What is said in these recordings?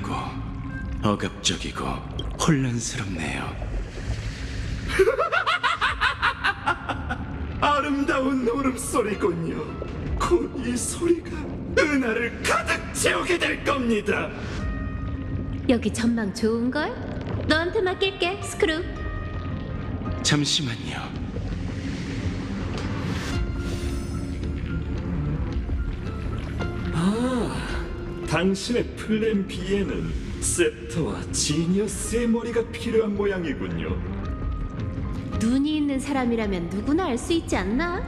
불안하고 억압적이고 혼란스럽네요. 아름다운 울음소리군요. 곧 이 소리가 은하를 가득 채우게 될 겁니다. 여기 전망 좋은걸? 너한테 맡길게, 스크루. 잠시만요. 당신의 플랜 B에는 셉터와 지니어스의 머리가 필요한 모양이군요. 눈이 있는 사람이라면 누구나 알 수 있지 않나?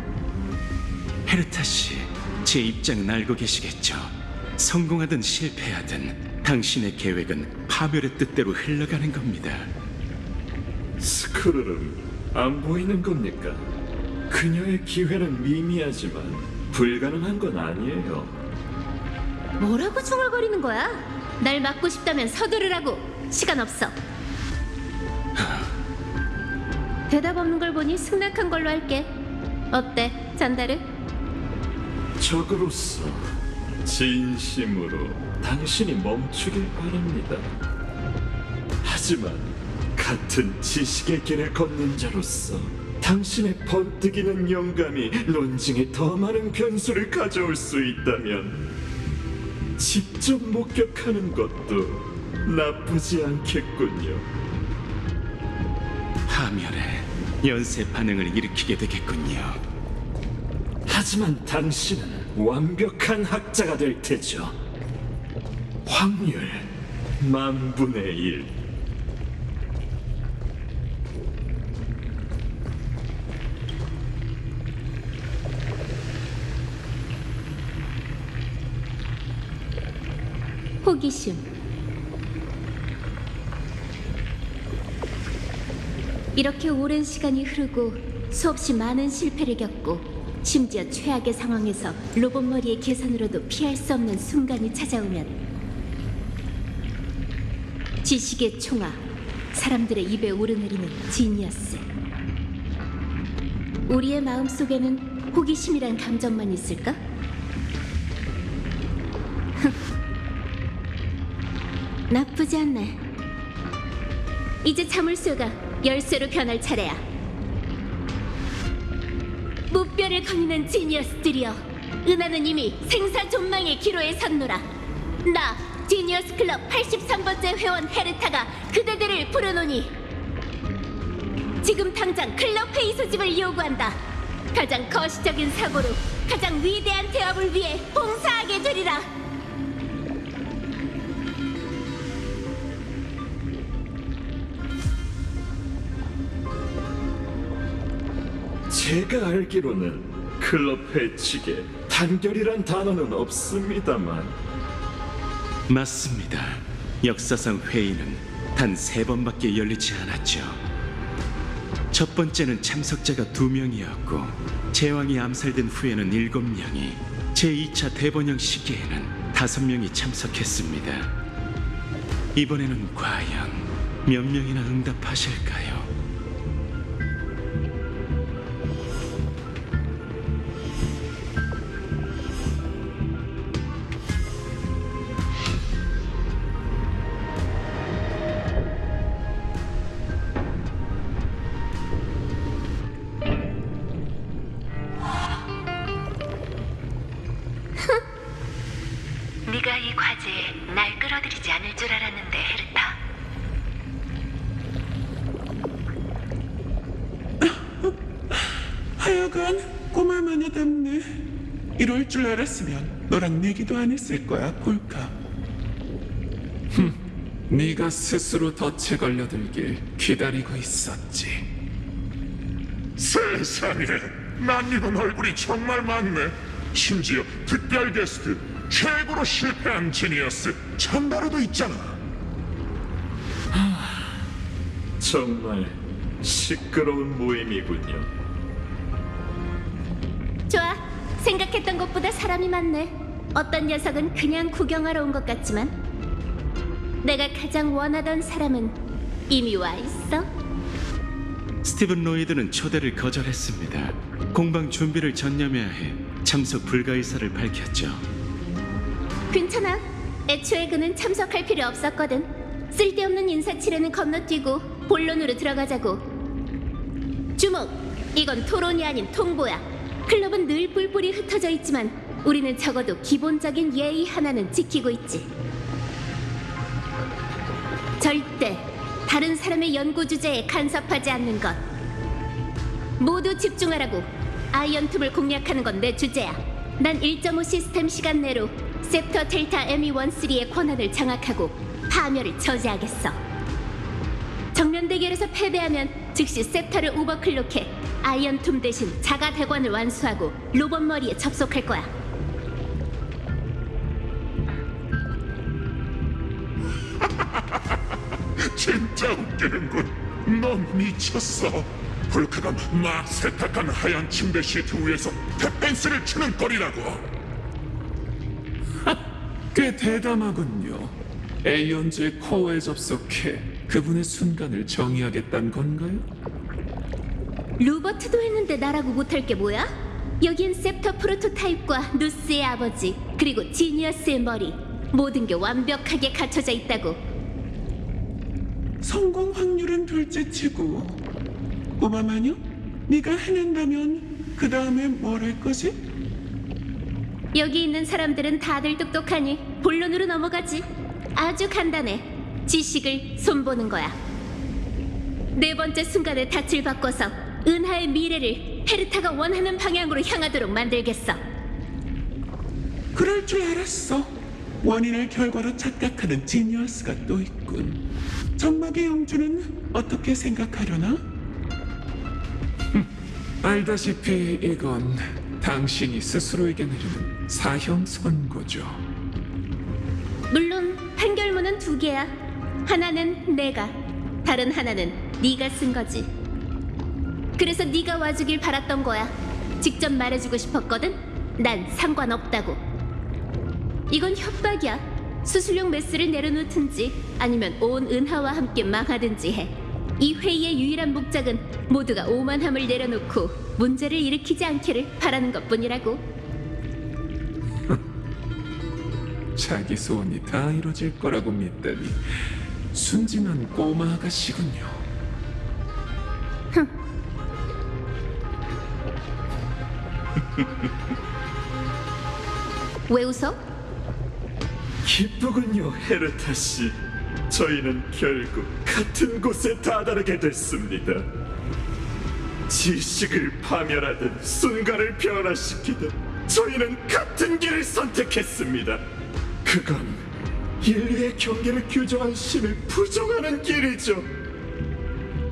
헤르타 씨, 제 입장은 알고 계시겠죠? 성공하든 실패하든 당신의 계획은 파멸의 뜻대로 흘러가는 겁니다. 스크루는 안 보이는 겁니까? 그녀의 기회는 미미하지만 불가능한 건 아니에요. 뭐라고 중얼거리는 거야? 날 막고 싶다면 서두르라고. 시간 없어. 대답 없는 걸 보니 승낙한 걸로 할게. 어때, 잔다르? 적으로서 진심으로 당신이 멈추길 바랍니다. 하지만 같은 지식의 길을 걷는 자로서 당신의 번뜩이는 영감이 논증에 더 많은 변수를 가져올 수 있다면 직접 목격하는 것도 나쁘지 않겠군요. 파멸에 연쇄 반응을 일으키게 되겠군요. 하지만 당신은 완벽한 학자가 될 테죠. 확률 만분의 1. 호기심. 이렇게 오랜 시간이 흐르고 수없이 많은 실패를 겪고 심지어 최악의 상황에서 로봇 머리의 계산으로도 피할 수 없는 순간이 찾아오면 지식의 총아, 사람들의 입에 오르내리는 지니어스. 우리의 마음속에는 호기심이란 감정만 있을까? 나쁘지 않네. 이제 자물쇠가 열쇠로 변할 차례야. 무뼈를 거니는 지니어스들이여, 은하는 이미 생사 존망의 기로에 섰노라. 나 지니어스 클럽 83번째 회원 헤르타가 그대들을 부르노니 지금 당장 클럽 회의 소집을 요구한다. 가장 거시적인 사고로 가장 위대한 대업을 위해 봉사하게 되리라. 제가 알기로는 클럽 회칙에 단결이란 단어는 없습니다만 맞습니다. 역사상 회의는 단 3번밖에 열리지 않았죠. 첫 번째는 참석자가 2명이었고 제왕이 암살된 후에는 7명이, 제2차 대번영 시기에는 5명이 참석했습니다. 이번에는 과연 몇 명이나 응답하실까요? 네가 이 과제에 날 끌어들이지 않을 줄 알았는데, 헤르타. 하여간 꼬마마녀 때문에 이럴 줄 알았으면 너랑 내기도 안 했을 거야, 폴카. 네가 스스로 덫에 걸려들길 기다리고 있었지. 세상에, 낯익은 얼굴이 정말 많네. 심지어 특별 게스트 최고로 실패한 지니어스 찬다르도 있잖아. 정말 시끄러운 모임이군요. 좋아. 생각했던 것보다 사람이 많네. 어떤 녀석은 그냥 구경하러 온 것 같지만 내가 가장 원하던 사람은 이미 와 있어. 스티븐 로이드는 초대를 거절했습니다. 공방 준비를 전념해야 해 참석 불가 의사를 밝혔죠. 괜찮아. 애초에 그는 참석할 필요 없었거든. 쓸데없는 인사치레는 건너뛰고 본론으로 들어가자고. 주목! 이건 토론이 아닌 통보야. 클럽은 늘 뿔뿔이 흩어져 있지만 우리는 적어도 기본적인 예의 하나는 지키고 있지. 절대 다른 사람의 연구 주제에 간섭하지 않는 것. 모두 집중하라고. 아이언 툼을 공략하는 건 내 주제야. 난 1.5 시스템 시간 내로 셉터 델타 ME13의 권한을 장악하고 파멸을 저지하겠어. 정면 대결에서 패배하면 즉시 셉터를 오버클럭해 아이언 툼 대신 자가 대관을 완수하고 로봇 머리에 접속할 거야. 진짜 웃기는군. 넌 미쳤어. 폴카가 막 세탁한 하얀 침대 시트 위에서 탭댄스를 추는 꼴이라고. 꽤 대담하군요. 에이언즈의 코어에 접속해 그분의 순간을 정의하겠다는 건가요? 루버트도 했는데 나라고 못할 게 뭐야? 여긴 셉터 프로토타입과 누스의 아버지 그리고 지니어스의 머리 모든 게 완벽하게 갖춰져 있다고. 성공 확률은 둘째치고 꼬마 마녀? 네가 해낸다면 그 다음에 뭘 할 거지? 여기 있는 사람들은 다들 똑똑하니 본론으로 넘어가지. 아주 간단해. 지식을 손보는 거야. 네 번째 순간에 닻을 바꿔서 은하의 미래를 헤르타가 원하는 방향으로 향하도록 만들겠어. 그럴 줄 알았어. 원인을 결과로 착각하는 지니어스가 또 있군. 점막의 영주는 어떻게 생각하려나? 알다시피 이건 당신이 스스로에게 내리는 사형 선고죠. 물론 판결문은 두 개야. 하나는 내가, 다른 하나는 네가 쓴 거지. 그래서 네가 와주길 바랐던 거야. 직접 말해주고 싶었거든. 난 상관없다고. 이건 협박이야. 수술용 메스를 내려놓든지 아니면 온 은하와 함께 망하든지 해. 이 회의의 유일한 목적은 모두가 오만함을 내려놓고 문제를 일으키지 않기를 바라는 것뿐이라고. 자기 소원이 다 이루어질 거라고 믿다니 순진한 꼬마 아가씨군요. 왜 웃어? 기쁘군요, 헤르타 씨. 저희는 결국 같은 곳에 다다르게 됐습니다. 지식을 파멸하든 순간을 변화시키든 저희는 같은 길을 선택했습니다. 그건 인류의 경계를 규정한 신을 부정하는 길이죠.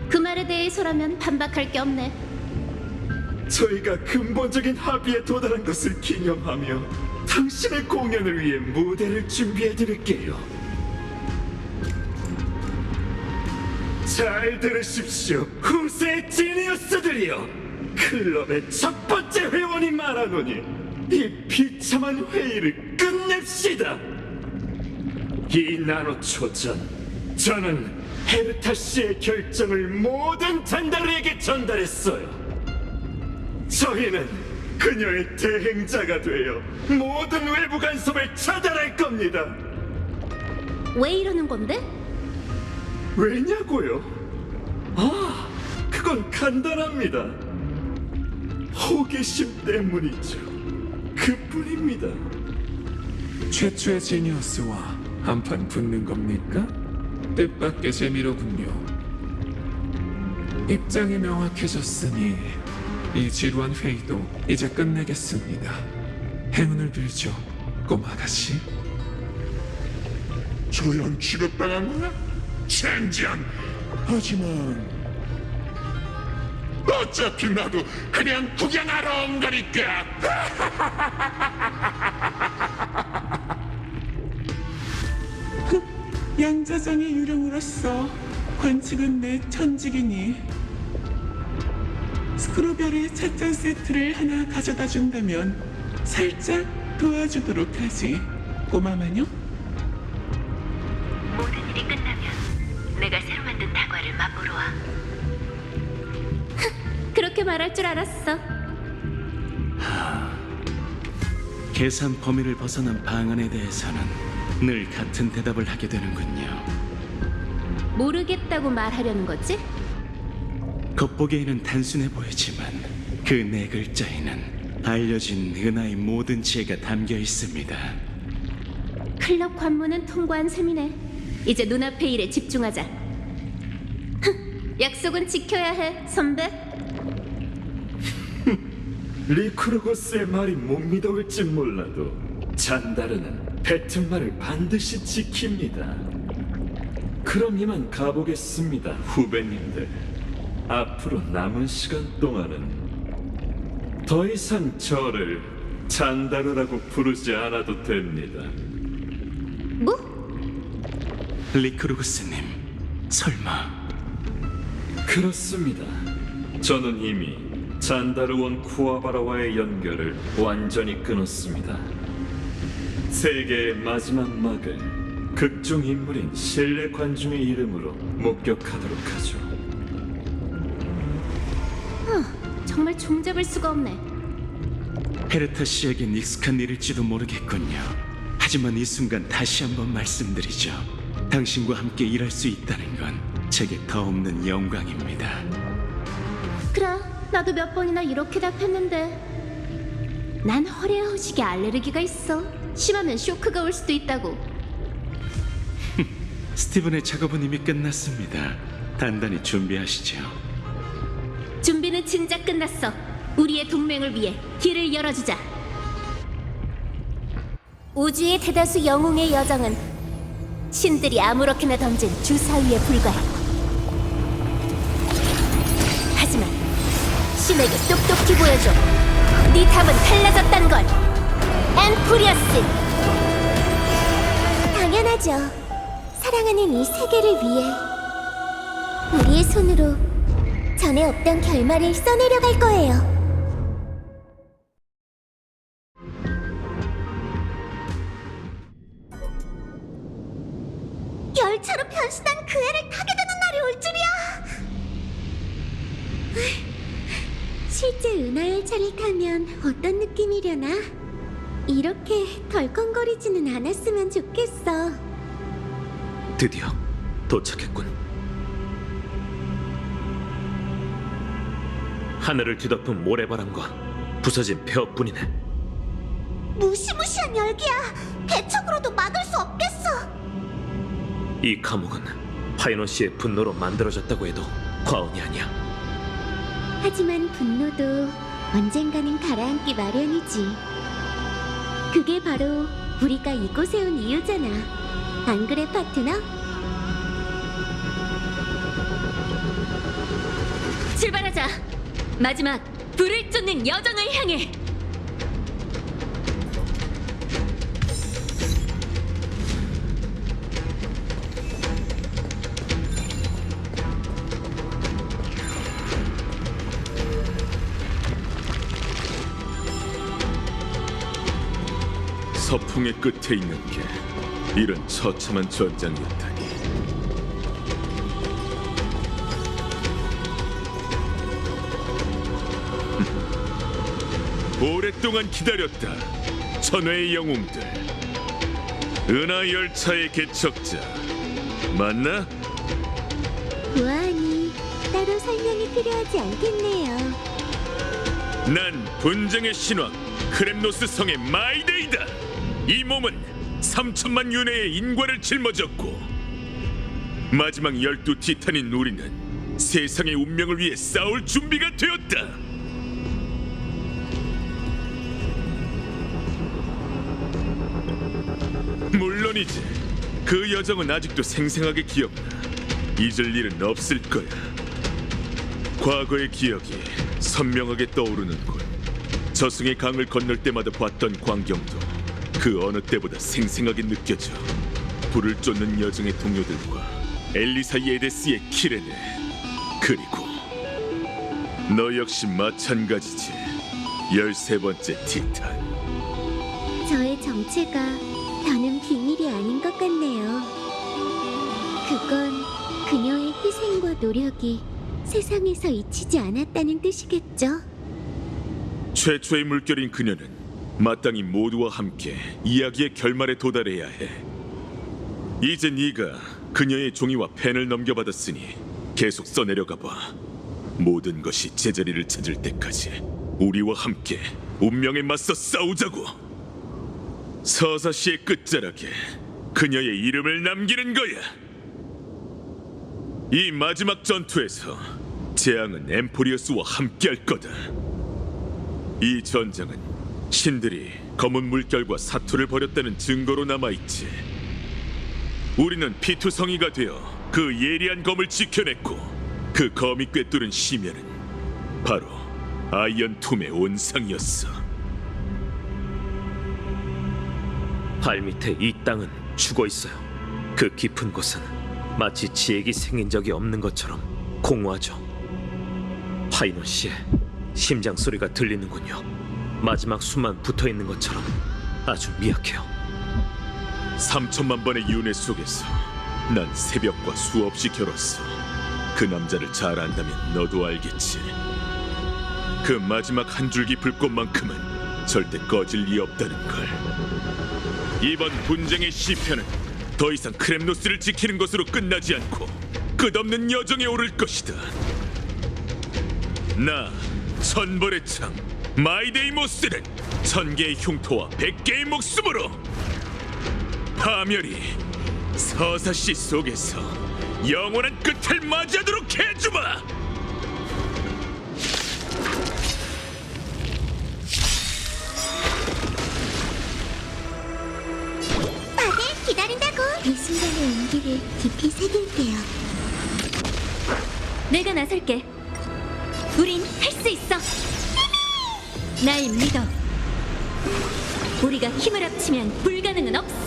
그 말에 대해서라면 반박할 게 없네. 저희가 근본적인 합의에 도달한 것을 기념하며 당신의 공연을 위해 무대를 준비해드릴게요. 잘 들으십시오, 후세 지니어스들이여. 클럽의 첫 번째 회원이 말하노니 이 비참한 회의를 끝냅시다. 이 나노초 전 저는 헤르타 씨의 결정을 모든 잔다르에게 전달했어요. 저희는 그녀의 대행자가 되어 모든 외부 간섭을 차단할 겁니다. 왜 이러는 건데? 왜냐고요? 아, 그건 간단합니다. 호기심 때문이죠. 그뿐입니다. 최초의 지니어스와 한판 붙는 겁니까? 뜻밖의 재미로군요. 입장이 명확해졌으니 이 지루한 회의도 이제 끝내겠습니다. 행운을 빌죠, 꼬마 아가씨. 조연 취급당한 거야? 젠장. 하지만 어차피 나도 그냥 구경하러 온 거니까. 양자장의 유령으로서 관측은 내 천직이니 스크루별의 작전 세트를 하나 가져다 준다면 살짝 도와주도록 하지, 꼬마 마녀. 모든 일이 끝나면 내가 새로 만든 다과를 맛보러 와. 그렇게 말할 줄 알았어. 계산 범위를 벗어난 방안에 대해서는 늘 같은 대답을 하게 되는군요. 모르겠다고 말하려는 거지? 겉보기에는 단순해 보이지만 그 네 글자에는 알려진 은하의 모든 지혜가 담겨 있습니다. 클럽 관문은 통과한 셈이네. 이제 눈앞의 일에 집중하자. 약속은 지켜야 해, 선배. 리크루고스의 말이 못 믿어올지 몰라도 잔다르는 뱉은 말을 반드시 지킵니다. 그럼 이만 가보겠습니다, 후배님들. 앞으로 남은 시간 동안은 더 이상 저를 잔다르라고 부르지 않아도 됩니다. 뭐? 리크루구스님, 설마 그렇습니다. 저는 이미 잔다르원 쿠아바라와의 연결을 완전히 끊었습니다. 세계의 마지막 막을 극중 인물인 신뢰 관중의 이름으로 목격하도록 하죠. 정말 종잡을 수가 없네. 헤르타 씨에겐 익숙한 일일지도 모르겠군요. 하지만 이 순간 다시 한번 말씀드리죠. 당신과 함께 일할 수 있다는 건 제게 더 없는 영광입니다. 그래, 나도 몇 번이나 이렇게 답했는데 난 허리에 허식에 알레르기가 있어. 심하면 쇼크가 올 수도 있다고. 스티븐의 작업은 이미 끝났습니다. 단단히 준비하시죠. 준비는 진작 끝났어. 우리의 동맹을 위해 길을 열어주자. 우주의 대다수 영웅의 여정은 신들이 아무렇게나 던진 주사위에 불과해. 하지만 신에게 똑똑히 보여줘. 네 답은 달라졌단 걸. 엠프리어스. 당연하죠. 사랑하는 이 세계를 위해 우리의 손으로 전에 없던 결말을 써내려갈 거예요. 열차로 변신한 그 애를 타게 되는 날이 올 줄이야. 실제 은하열차를 타면 어떤 느낌이려나? 이렇게 덜컹거리지는 않았으면 좋겠어. 드디어 도착했군. 하늘을 뒤덮은 모래바람과 부서진 폐허뿐이네. 무시무시한 열기야. 대책으로도 막을 수 없겠어. 이 감옥은 파이논 씨의 분노로 만들어졌다고 해도 과언이 아니야. 하지만 분노도 언젠가는 가라앉기 마련이지. 그게 바로 우리가 이곳에 온 이유잖아. 안 그래, 파트너? 출발하자. 마지막 불을 쫓는 여정을 향해. 서풍의 끝에 있는 게 이런 처참한 전장이었다니. 오랫동안 기다렸다. 천회의 영웅들. 은하열차의 개척자 맞나? 보아하니 따로 설명이 필요하지 않겠네요. 난 분쟁의 신왕 크렘노스 성의 마이데이다. 이 몸은 3천만 윤회의 인과를 짊어졌고 마지막 12 티탄인 우리는 세상의 운명을 위해 싸울 준비가 되었다. 물론이지. 그 여정은 아직도 생생하게 기억나. 잊을 일은 없을 거야. 과거의 기억이 선명하게 떠오르는군. 저승의 강을 건널 때마다 봤던 광경도 그 어느 때보다 생생하게 느껴져. 불을 쫓는 여정의 동료들과 엘리사 예데스의 키레네, 그리고 너 역시 마찬가지지. 13번째 티탄. 저의 정체가 더는 비밀이 아닌 것 같네요. 그건 그녀의 희생과 노력이 세상에서 잊히지 않았다는 뜻이겠죠? 최초의 물결인 그녀는 마땅히 모두와 함께 이야기의 결말에 도달해야 해. 이제 네가 그녀의 종이와 펜을 넘겨받았으니 계속 써내려가 봐. 모든 것이 제자리를 찾을 때까지 우리와 함께 운명에 맞서 싸우자고. 서사시의 끝자락에 그녀의 이름을 남기는 거야. 이 마지막 전투에서 재앙은 엠포리어스와 함께할 거다. 이 전장은 신들이 검은 물결과 사투를 벌였다는 증거로 남아있지. 우리는 피투성이가 되어 그 예리한 검을 지켜냈고, 그 검이 꿰뚫은 심연은 바로 아이언 툼의 온상이었어. 발밑에 이 땅은 죽어 있어요. 그 깊은 곳은 마치 지액이 생긴 적이 없는 것처럼 공허하죠. 파이논 씨의 심장 소리가 들리는군요. 마지막 숨만 붙어 있는 것처럼 아주 미약해요. 3천만 번의 윤회 속에서 난 새벽과 수없이 겨뤘어. 그 남자를 잘 안다면 너도 알겠지. 그 마지막 한 줄기 불꽃만큼은 절대 꺼질 리 없다는 걸. 이번 분쟁의 시편은 더 이상 크렘노스를 지키는 것으로 끝나지 않고 끝없는 여정에 오를 것이다. 나 천벌의 창 마이데이모스는 1000개의 흉터와 100개의 목숨으로 파멸이 서사시 속에서 영원한 끝을 맞이하도록 해주마! 다들 기다린다고. 이 순간의 온기를 깊이 새길게요. 내가 나설게. 우린 할 수 있어. 날 믿어. 우리가 힘을 합치면 불가능은 없어.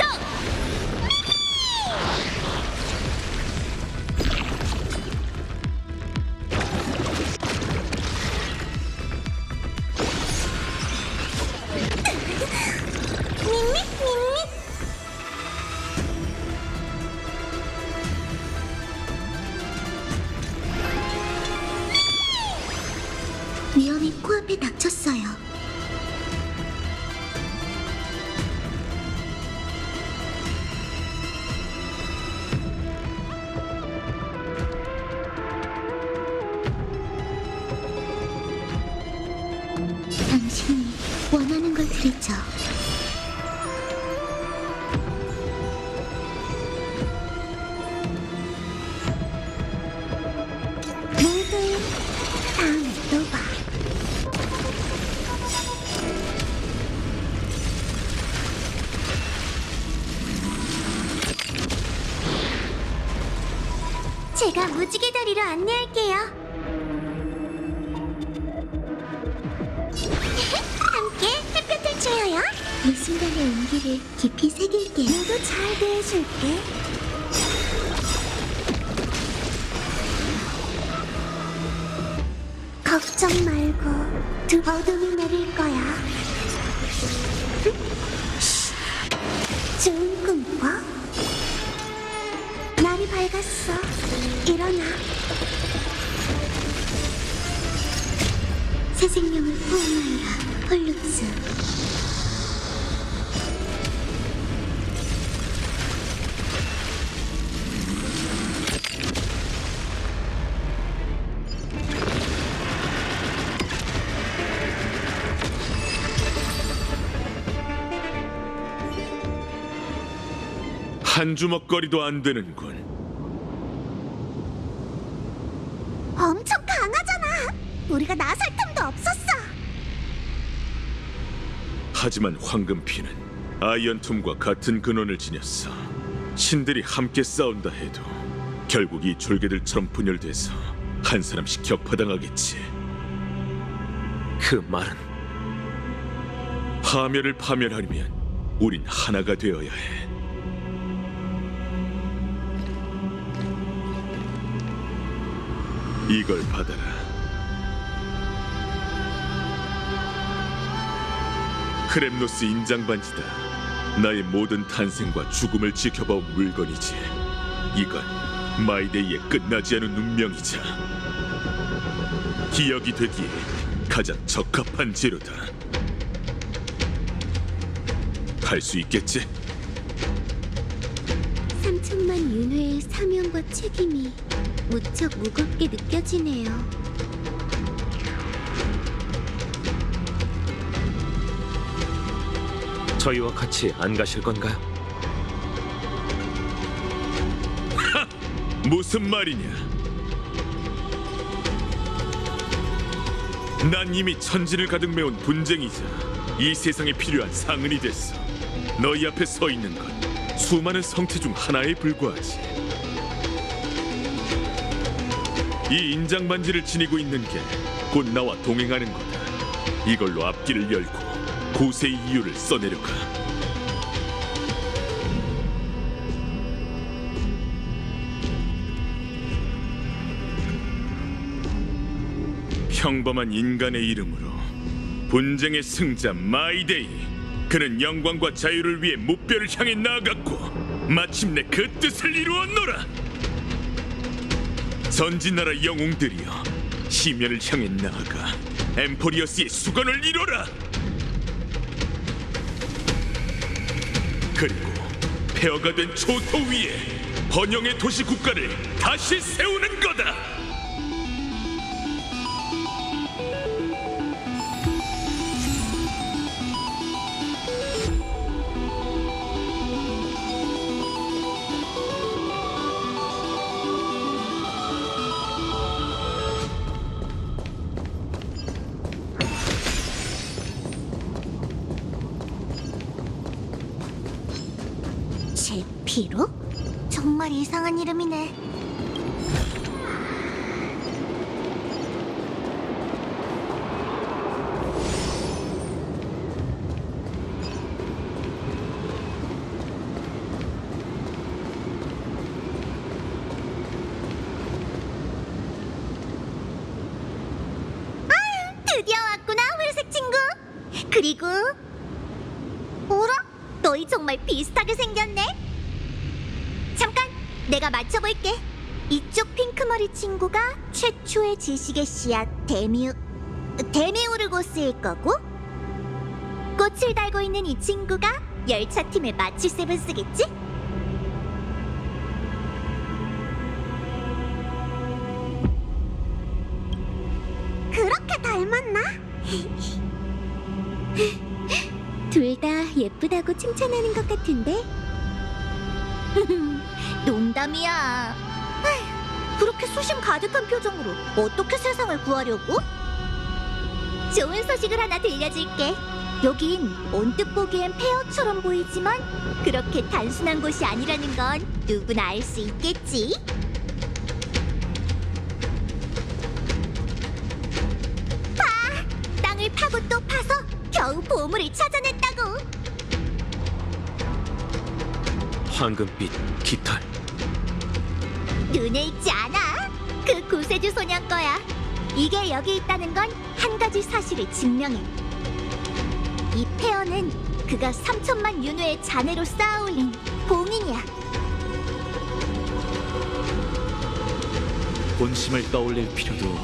위험이 코앞에 닥쳤어요. 당신이 원하는 걸 드리죠. 모두 다음에 또 봐. 제가 무지개 다리로 안내할게요. 함께 햇볕을 쬐어요. 이 순간의 온기를 깊이 새길게. 모두 잘 대해줄게. 걱정 말고 두 어둠이 내릴 거야. 좋은 꿈 꿔. 날이 밝았어. 일어나. 새 생명을 포옹하여라, 폴룩스. 한 주먹거리도 안 되는군. 엄청 강하잖아. 우리가 나설 틈도 없었어. 하지만 황금피는 아이언툼과 같은 근원을 지녔어. 신들이 함께 싸운다 해도 결국 이 졸개들처럼 분열돼서 한 사람씩 격파당하겠지. 그 말은 파멸을 파멸하려면 우린 하나가 되어야 해. 이걸 받아라. 크렘노스 인장반지다. 나의 모든 탄생과 죽음을 지켜봐온 물건이지. 이건 마이데이의 끝나지 않은 운명이자 기억이 되기에 가장 적합한 재료다. 할 수 있겠지? 3층 3000만 윤회의 사명과 책임이 무척 무겁게 느껴지네요. 저희와 같이 안 가실 건가요? 무슨 말이냐? 난 이미 천지를 가득 메운 분쟁이자 이 세상에 필요한 상은이 됐어. 너희 앞에 서 있는 건 수많은 성체 중 하나에 불과하지. 이 인장 반지를 지니고 있는 게 곧 나와 동행하는 거다. 이걸로 앞길을 열고 고세의 이유를 써내려가. 평범한 인간의 이름으로 분쟁의 승자 마이데이, 그는 영광과 자유를 위해 무뼈를 향해 나아갔고 마침내 그 뜻을 이루었노라. 전진나라 영웅들이여, 시면을 향해 나아가 엠포리어스의 수건을 이뤄라. 그리고 폐허가 된 초토 위에 번영의 도시 국가를 다시 세우는 거다. 제피로? 정말 이상한 이름이네. 드디어 왔구나, 회색 친구. 그리고 어라? 너희 정말 비슷하게 생겼네. 잠깐, 내가 맞춰볼게. 이쪽 핑크머리 친구가 최초의 지식의 씨앗 데미우르고스일 거고, 꽃을 달고 있는 이 친구가 열차팀의 마치 세븐스겠지? 그렇게 닮았나? 둘 다 예쁘다고 칭찬하는 것 같은데? 농담이야. 아휴, 그렇게 수심 가득한 표정으로 어떻게 세상을 구하려고? 좋은 소식을 하나 들려줄게. 여긴 언뜻 보기엔 폐허처럼 보이지만 그렇게 단순한 곳이 아니라는 건 누구나 알 수 있겠지? 땅을 파고 또 파서 겨우 보물을 찾아냈다고. 황금빛 깃털. 눈에 익지 않아? 그 구세주 소년 거야. 이게 여기 있다는 건 한 가지 사실을 증명해. 이 폐허는 그가 3000만 윤회의 잔해로 쌓아올린 봉인이야. 본심을 떠올릴 필요도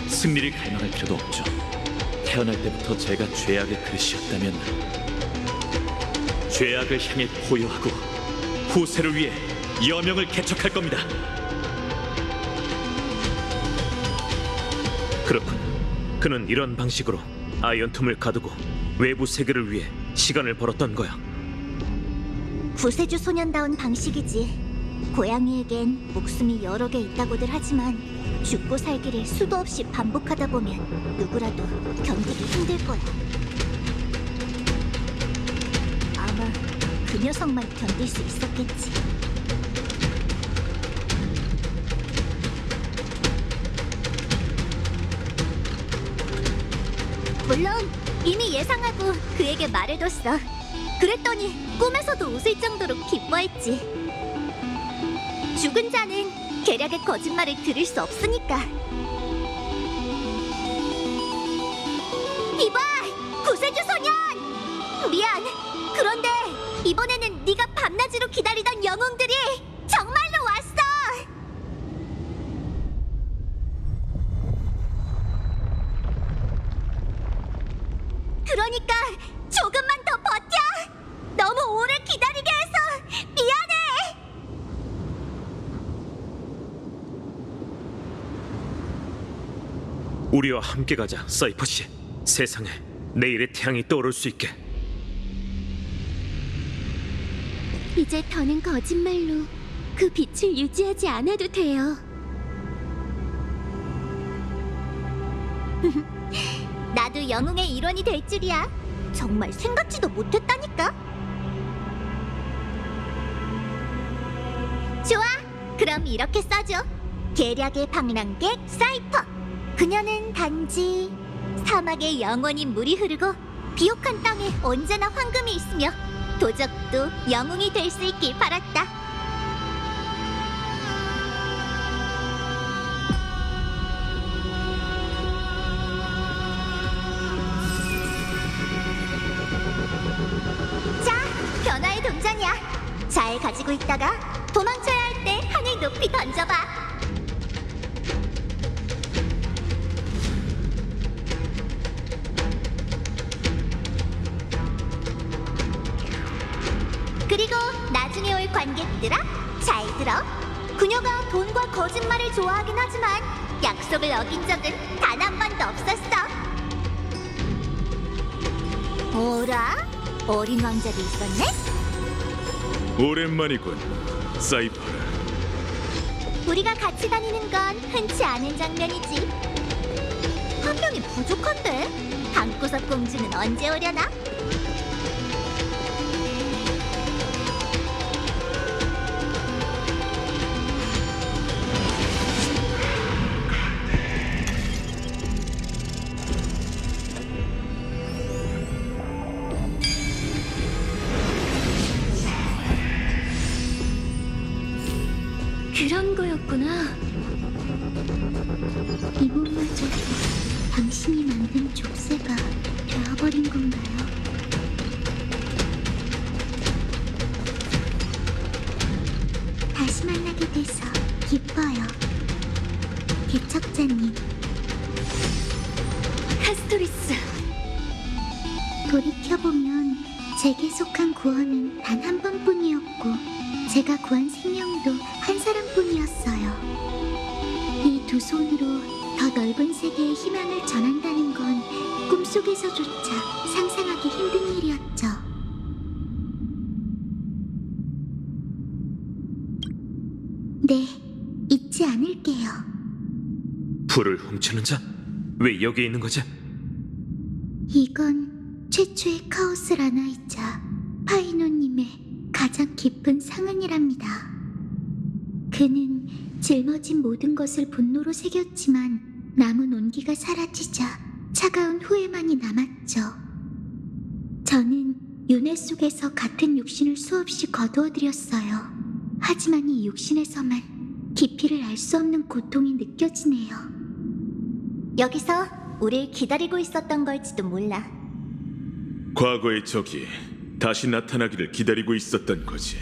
승리를 갈망할 필요도 없죠. 태어날 때부터 제가 죄악의 그릇이었다면 죄악을 향해 포효하고 후세를 위해 여명을 개척할 겁니다. 그렇군. 그는 이런 방식으로 아이언 틈을 가두고 외부 세계를 위해 시간을 벌었던 거야. 구세주 소년다운 방식이지. 고양이에겐 목숨이 여러 개 있다고들 하지만 죽고 살기를 수도 없이 반복하다 보면 누구라도 견디기 힘들 거야. 아마 그 녀석만 견딜 수 있었겠지. 물론 이미 예상하고 그에게 말해뒀어. 그랬더니 꿈에서도 웃을 정도로 기뻐했지. 죽은 자는 계략의 거짓말을 들을 수 없으니까. 이봐, 구세주 소년! 미안. 그런데 이번에는 네가 밤낮으로 기다리던 영웅들이 정말로 왔어! 그러니까 조금만 더 버텨! 너무 오래 기다리게 해서 미안해! 우리와 함께 가자, 사이퍼 씨. 세상에 내일의 태양이 떠오를 수 있게. 이제 더는 거짓말로 그 빛을 유지하지 않아도 돼요. 나도 영웅의 일원이 될 줄이야. 정말 생각지도 못했다니까. 좋아, 그럼 이렇게 써줘. 계략의 방랑객 사이퍼. 그녀는 단지 사막에 영원히 물이 흐르고 비옥한 땅에 언제나 황금이 있으며 도적도 영웅이 될 수 있길 바랐다. 자, 변화의 동전이야. 잘 가지고 있다가 도망쳐야 할 때 하늘 높이 던져봐. 그리고 나중에 올 관객들아, 잘 들어. 그녀가 돈과 거짓말을 좋아하긴 하지만 약속을 어긴 적은 단 한 번도 없었어. 뭐라? 어린 왕자도 있었네? 오랜만이군, 사이퍼라. 우리가 같이 다니는 건 흔치 않은 장면이지. 한 명이 부족한데? 방구석 공주는 언제 오려나? 그런 거였구나. 이 몸마저도 당신이 만든 족쇄가 되어버린 건가요? 다시 만나게 돼서 기뻐요, 개척자님. 카스토리스. 돌이켜보면 제게 속한 구원은 단 한 번뿐이었고 제가 구한 생명도 한 사람뿐이었어요. 이 두 손으로 더 넓은 세계에 희망을 전한다는 건 꿈속에서조차 상상하기 힘든 일이었죠. 네, 잊지 않을게요. 불을 훔치는 자? 왜 여기 있는 거지? 이건 최초의 카오스 라나이자 파이노님의 가장 깊은 상흔이랍니다. 그는 짊어진 모든 것을 분노로 새겼지만 남은 온기가 사라지자 차가운 후회만이 남았죠. 저는 윤회 속에서 같은 육신을 수없이 거두어들였어요. 하지만 이 육신에서만 깊이를 알 수 없는 고통이 느껴지네요. 여기서 우릴 기다리고 있었던 걸지도 몰라. 과거의 적이 다시 나타나기를 기다리고 있었던 거지.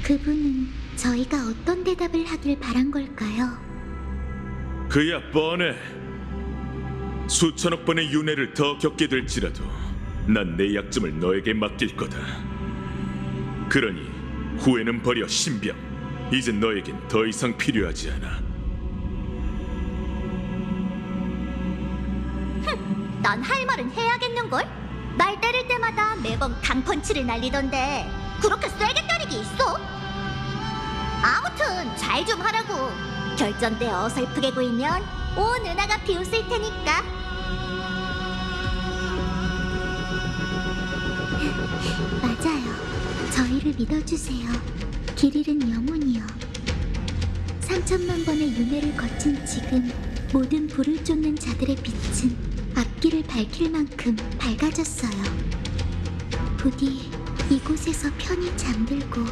그분은 저희가 어떤 대답을 하길 바란 걸까요? 그야 뻔해. 수천억 번의 윤회를 더 겪게 될지라도 난 내 약점을 너에게 맡길 거다. 그러니 후회는 버려, 신병. 이제 너에겐 더 이상 필요하지 않아. 난 할 말은 해야겠는걸? 날 때릴 때마다 매번 강펀치를 날리던데 그렇게 세게 때리기 있어? 아무튼 잘 좀 하라고. 결전대 어설프게 보이면 온 은하가 비웃을 테니까. 맞아요. 저희를 믿어주세요. 길 잃은 영혼이요. 3천만 번의 윤회를 거친 지금 모든 불을 쫓는 자들의 빛은 앞길을 밝힐 만큼 밝아졌어요. 부디 이곳에서 편히 잠들고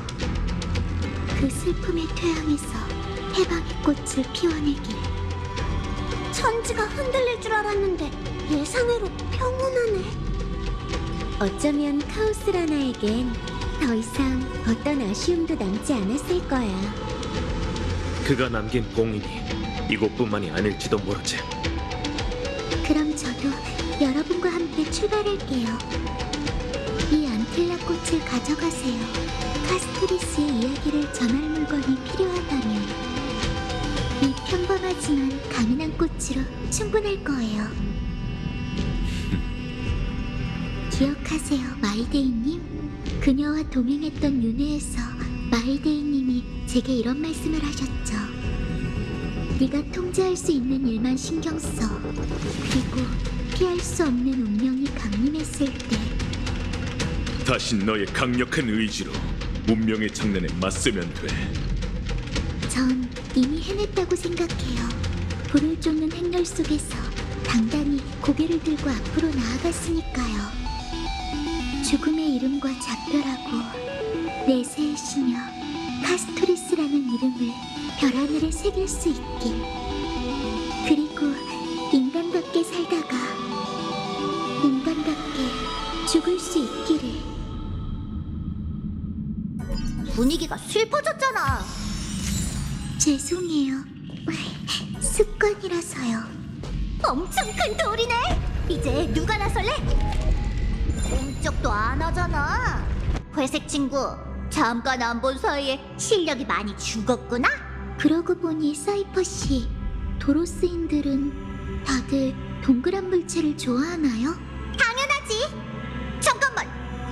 그 슬픔의 퇴양에서 해방의 꽃을 피워내길. 천지가 흔들릴 줄 알았는데 예상외로 평온하네. 어쩌면 카오스라나에겐 더 이상 어떤 아쉬움도 남지 않았을 거야. 그가 남긴 봉인이 이곳뿐만이 아닐지도 모르지. 그럼 저도 여러분과 함께 출발할게요. 이 안틀라 꽃을 가져가세요. 카스토리스의 이야기를 전할 물건이 필요하다면. 이 평범하지만 강인한 꽃으로 충분할 거예요. 기억하세요, 마이데이님? 그녀와 동행했던 윤회에서 마이데이님이 제게 이런 말씀을 하셨죠. 네가 통제할 수 있는 일만 신경 써. 그리고 피할 수 없는 운명이 강림했을 때 다시 너의 강력한 의지로 운명의 장난에 맞서면 돼. 전 이미 해냈다고 생각해요. 불을 쫓는 행렬 속에서 당당히 고개를 들고 앞으로 나아갔으니까요. 죽음의 이름과 작별하고 내세의 시녀 카스토리스라는 이름을 별 하늘에 새길 수 있길. 그리고 인간답게 살다가 인간답게 죽을 수 있기를. 분위기가 슬퍼졌잖아. 죄송해요. 습관이라서요. 엄청 큰 돌이네. 이제 누가 나설래? 꼼짝도 안 하잖아. 회색 친구, 잠깐 안 본 사이에 실력이 많이 죽었구나. 그러고 보니 사이퍼 씨, 도로스인들은 다들 동그란 물체를 좋아하나요? 당연하지. 잠깐만,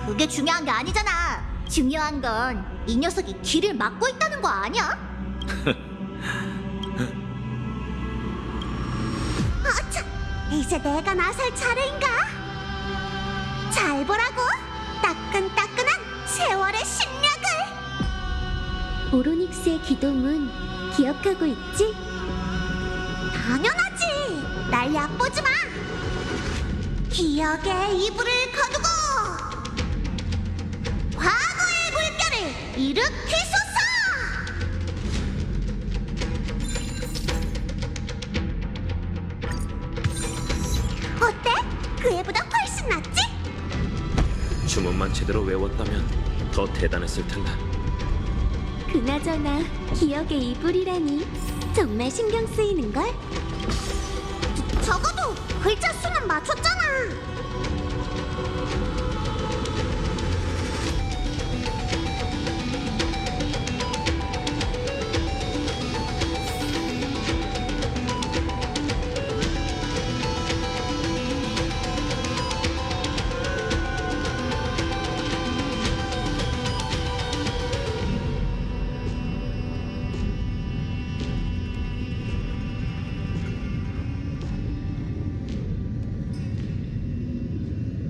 그게 중요한 게 아니잖아. 중요한 건 이 녀석이 길을 막고 있다는 거 아니야? 아차! 이제 내가 나설 차례인가? 잘 보라고! 따끈따끈한 세월의 심력을! 오로닉스의 기동은 기억하고 있지? 당연하지! 날 얕보지 마! 기억의 이불을 거두고 과거의 물결을 일으키소서! 어때? 그 애보다 훨씬 낫지? 주문만 제대로 외웠다면 더 대단했을 텐데. 그나저나 기억의 이불이라니 정말 신경 쓰이는걸? 적어도 글자 수는 맞췄잖아.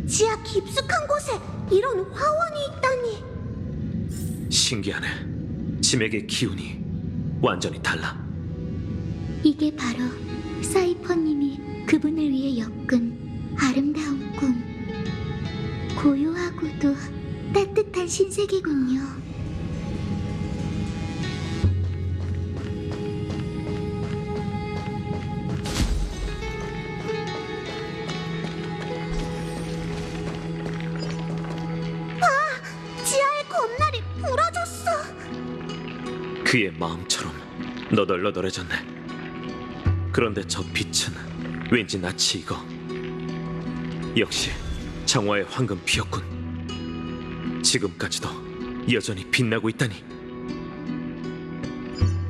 지하 깊숙한 곳에 이런 화원이 있다니. 신기하네. 짐에게 기운이 완전히 달라. 이게 바로 사이퍼님이 그분을 위해 엮은 아름다운 꿈. 고요하고도 따뜻한 신세계군요. 지하의 건날이 부러졌어. 그의 마음처럼 너덜너덜해졌네. 그런데 저 빛은 왠지 낯이 익어. 역시 정화의 황금 피었군. 지금까지도 여전히 빛나고 있다니.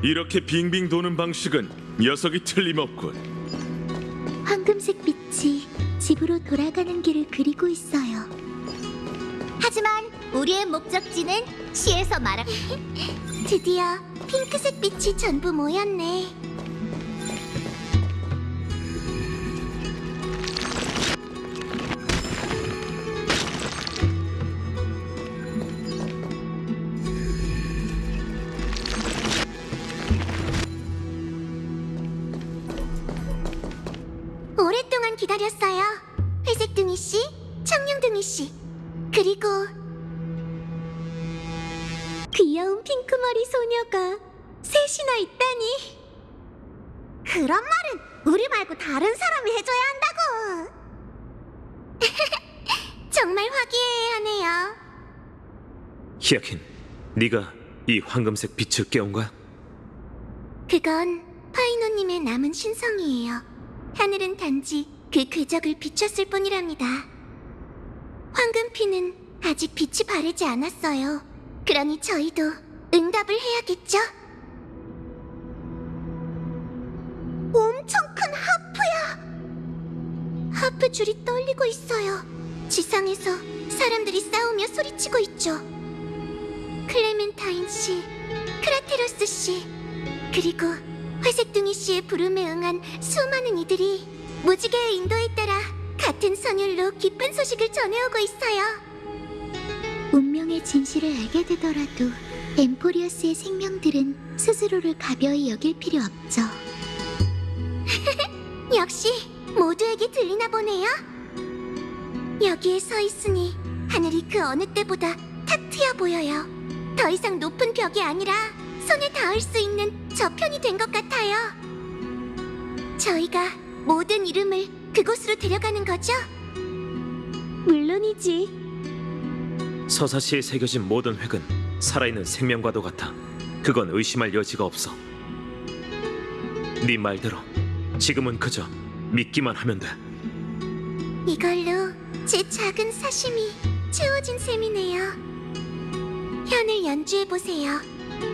이렇게 빙빙 도는 방식은 녀석이 틀림없군. 황금색 빛이 집으로 돌아가는 길을 그리고 있어요. 하지만 우리의 목적지는 시에서 말한 드디어 핑크색 빛이 전부 모였네. 오랫동안 기다렸어요. 회색둥이 씨, 청룡둥이 씨, 그리고 귀여운 핑크머리 소녀가 셋이나 있다니. 그런 말은 우리 말고 다른 사람이 해줘야 한다고. 정말 화기애애하네요. 히아킨, 네가 이 황금색 빛을 깨운 거야? 그건 파이노님의 남은 신성이에요. 하늘은 단지 그 궤적을 비췄을 뿐이랍니다. 황금피는 아직 빛이 바르지 않았어요. 그러니 저희도 응답을 해야겠죠? 코앞의 줄이 떨리고 있어요. 지상에서 사람들이 싸우며 소리치고 있죠. 클레멘타인 씨, 크라테로스 씨, 그리고 회색둥이 씨의 부름에 응한 수많은 이들이 무지개의 인도에 따라 같은 선율로 기쁜 소식을 전해오고 있어요. 운명의 진실을 알게 되더라도 엠포리어스의 생명들은 스스로를 가벼이 여길 필요 없죠. 역시 모두에게 들리나 보네요. 여기에 서 있으니 하늘이 그 어느 때보다 탁 트여 보여요. 더 이상 높은 벽이 아니라 손에 닿을 수 있는 저편이 된 것 같아요. 저희가 모든 이름을 그곳으로 데려가는 거죠? 물론이지. 서사시에 새겨진 모든 획은 살아있는 생명과도 같아. 그건 의심할 여지가 없어. 네 말대로 지금은 그저 믿기만 하면 돼. 이걸로 제 작은 사심이 채워진 셈이네요. 현을 연주해보세요.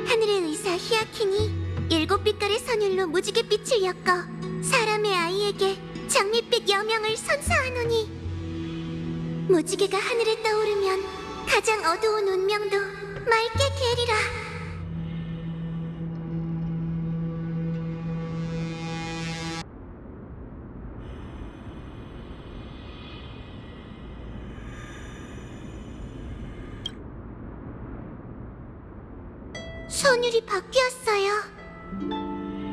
하늘의 의사 히아킨이 7빛깔의 선율로 무지갯빛을 엮어 사람의 아이에게 장밋빛 여명을 선사하노니 무지개가 하늘에 떠오르면 가장 어두운 운명도 맑게 개리라. 선율이 바뀌었어요.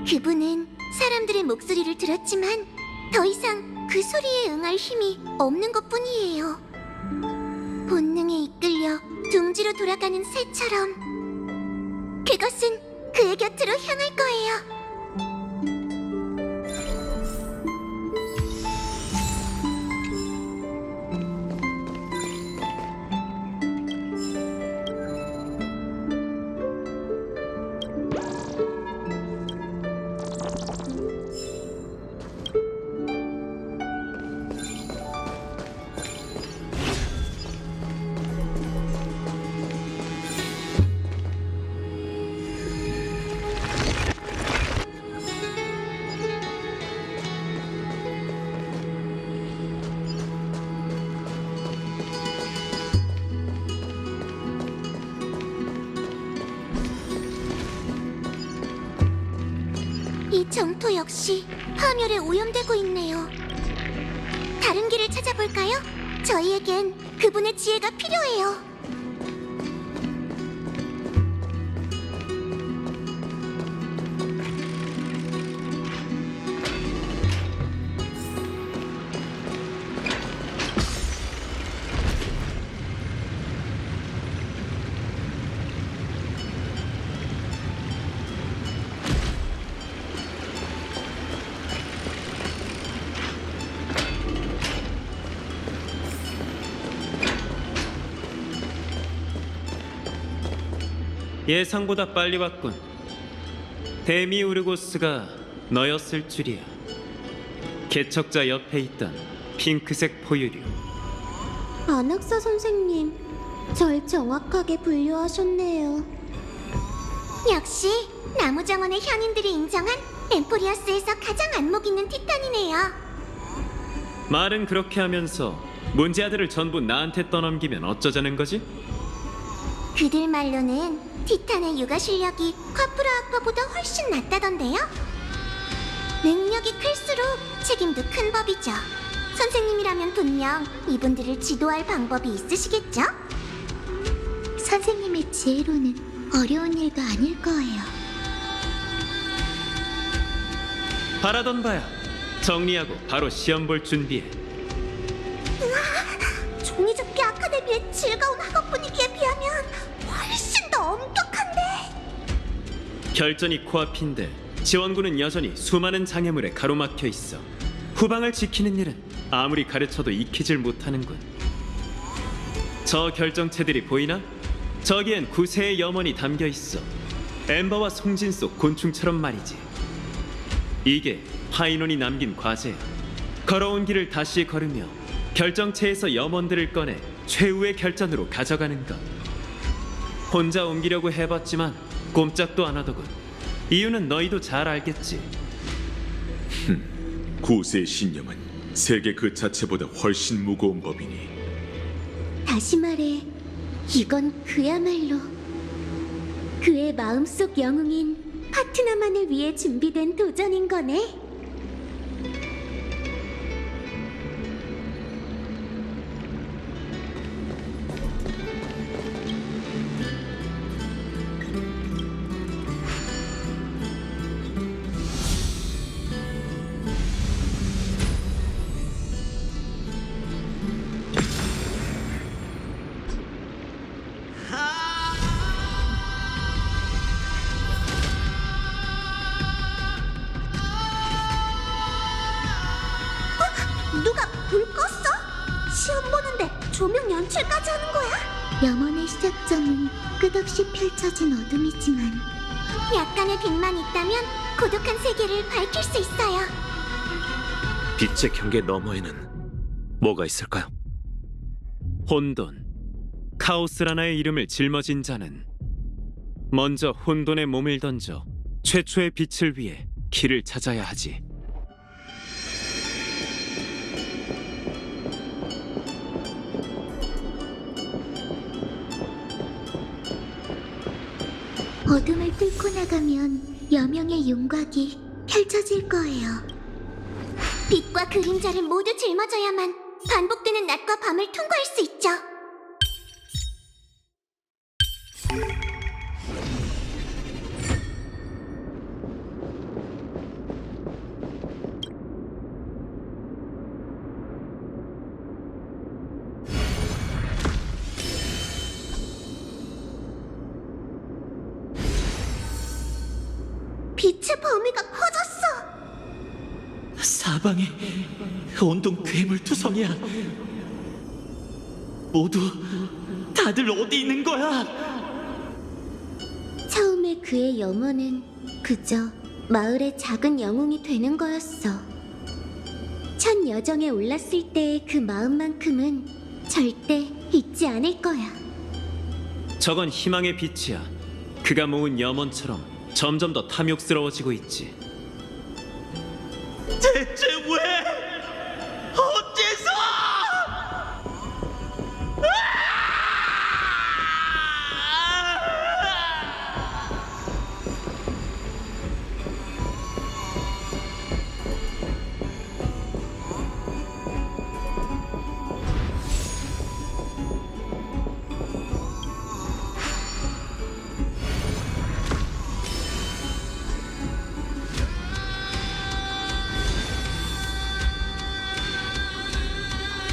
그분은 사람들의 목소리를 들었지만 더 이상 그 소리에 응할 힘이 없는 것뿐이에요. 본능에 이끌려 둥지로 돌아가는 새처럼 그것은 그의 곁으로 향할 거예요. 이 정토 역시 파멸에 오염되고 있네요. 다른 길을 찾아볼까요? 저희에겐 그분의 지혜가 필요해요. 예상보다 빨리 왔군. 데미우르고스가 너였을 줄이야. 개척자 옆에 있던 핑크색 포유류. 안학사 선생님, 절 정확하게 분류하셨네요. 역시 나무정원의 현인들이 인정한 엠포리어스에서 가장 안목 있는 티탄이네요. 말은 그렇게 하면서 문제아들을 전부 나한테 떠넘기면 어쩌자는 거지? 그들 말로는 티탄의 육아 실력이 쿼프라 아빠보다 훨씬 낫다던데요? 능력이 클수록 책임도 큰 법이죠. 선생님이라면 분명 이분들을 지도할 방법이 있으시겠죠? 선생님의 지혜로는 어려운 일도 아닐 거예요. 바라던 바야. 정리하고 바로 시험 볼 준비해. 종이접기 아카데미의 즐거운 학업 분위기에 비하면 훨씬 더 엄격한데. 결전이 코앞인데 지원군은 여전히 수많은 장애물에 가로막혀 있어. 후방을 지키는 일은 아무리 가르쳐도 익히질 못하는군. 저 결정체들이 보이나? 저기엔 구세의 염원이 담겨 있어. 엠버와 송진 속 곤충처럼 말이지. 이게 파이논이 남긴 과제야. 걸어온 길을 다시 걸으며 결정체에서 염원들을 꺼내 최후의 결전으로 가져가는 것. 혼자 옮기려고 해봤지만 꼼짝도 안 하더군. 이유는 너희도 잘 알겠지. 구세의 신념은 세계 그 자체보다 훨씬 무거운 법이니 다시 말해, 이건 그야말로 그의 마음속 영웅인 파트너만을 위해 준비된 도전인 거네. 누가 불 껐어? 시험 보는데 조명 연출까지 하는 거야? 염원의 시작점은 끝없이 펼쳐진 어둠이지만 약간의 빛만 있다면 고독한 세계를 밝힐 수 있어요. 빛의 경계 너머에는 뭐가 있을까요? 혼돈. 카오스라나의 이름을 짊어진 자는 먼저 혼돈에 몸을 던져 최초의 빛을 위해 길을 찾아야 하지. 어둠을 뚫고 나가면 여명의 윤곽이 펼쳐질 거예요. 빛과 그림자를 모두 짊어져야만 반복되는 낮과 밤을 통과할 수 있죠. 빛의 범위가 커졌어. 사방에 온통 괴물 투성이야. 모두 다들 어디 있는 거야? 처음에 그의 염원은 그저 마을의 작은 영웅이 되는 거였어. 첫 여정에 올랐을 때의 그 마음만큼은 절대 잊지 않을 거야. 저건 희망의 빛이야. 그가 모은 염원처럼 점점 더 탐욕스러워지고 있지. 대체 왜? 어째서?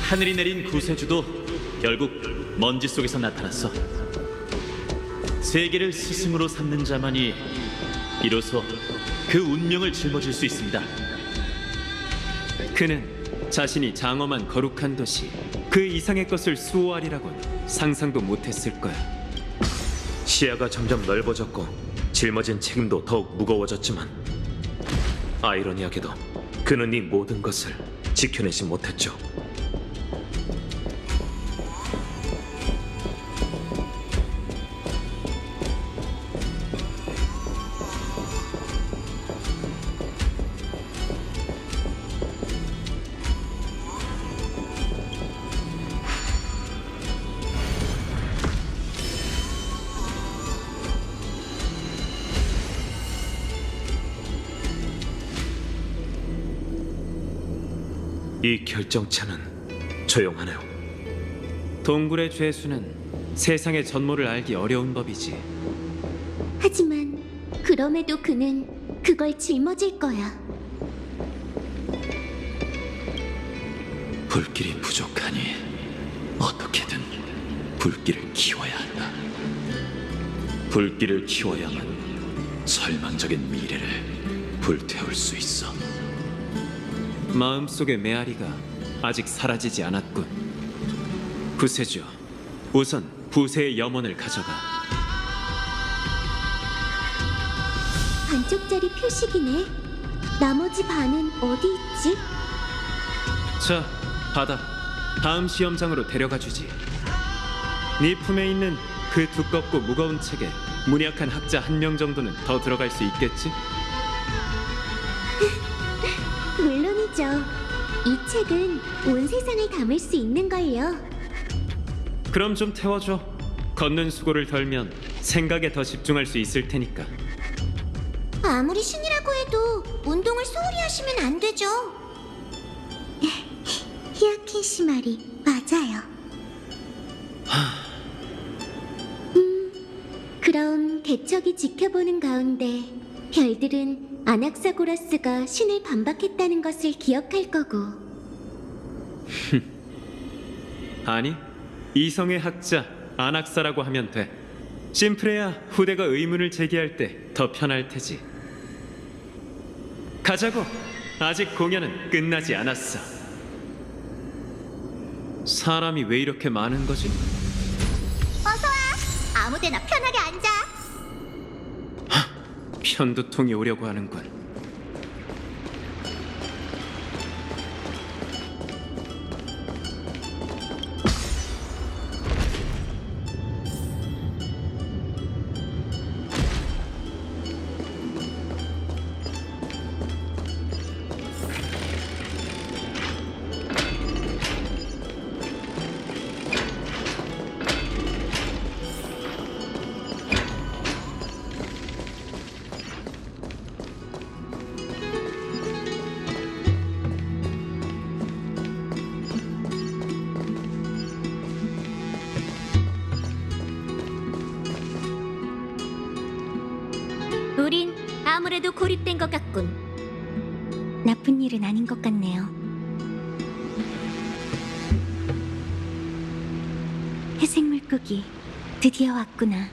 하늘이 내린 구세주도 결국 먼지 속에서 나타났어. 세계를 스승으로 삼는 자만이 비로소 그 운명을 짊어질 수 있습니다. 그는 자신이 장엄한 거룩한 도시 그 이상의 것을 수호하리라곤 상상도 못했을 거야. 시야가 점점 넓어졌고 짊어진 책임도 더욱 무거워졌지만 아이러니하게도 그는 이 모든 것을 지켜내지 못했죠. 이 결정체는 조용하네요. 동굴의 죄수는 세상의 전모를 알기 어려운 법이지. 하지만 그럼에도 그는 그걸 짊어질 거야. 불길이 부족하니 어떻게든 불길을 키워야 한다. 불길을 키워야만 절망적인 미래를 불태울 수 있어. 마음속의 메아리가 아직 사라지지 않았군. 구세주, 우선 부세의 염원을 가져가. 반쪽짜리 표식이네. 나머지 반은 어디 있지? 자, 받아. 다음 시험장으로 데려가 주지. 네 품에 있는 그 두껍고 무거운 책에 문약한 학자 1명 정도는 더 들어갈 수 있겠지? 물론이죠. 이 책은 온 세상을 담을 수 있는 걸요. 그럼 좀 태워줘. 걷는 수고를 덜면 생각에 더 집중할 수 있을 테니까. 아무리 신이라고 해도 운동을 소홀히 하시면 안 되죠. 히아킨 씨 말이 맞아요. 그럼 개척이 지켜보는 가운데 별들은 아낙사고라스가 신을 반박했다는 것을 기억할 거고. 아니, 이성의 학자 아낙사라고 하면 돼. 심플해야 후대가 의문을 제기할 때 더 편할 테지. 가자고. 아직 공연은 끝나지 않았어. 사람이 왜 이렇게 많은 거지? 어서 와. 아무데나 편하게 앉아. 편두통이 오려고 하는군. 우린 아무래도 고립된 것 같군. 나쁜 일은 아닌 것 같네요. 회색 물고기 드디어 왔구나.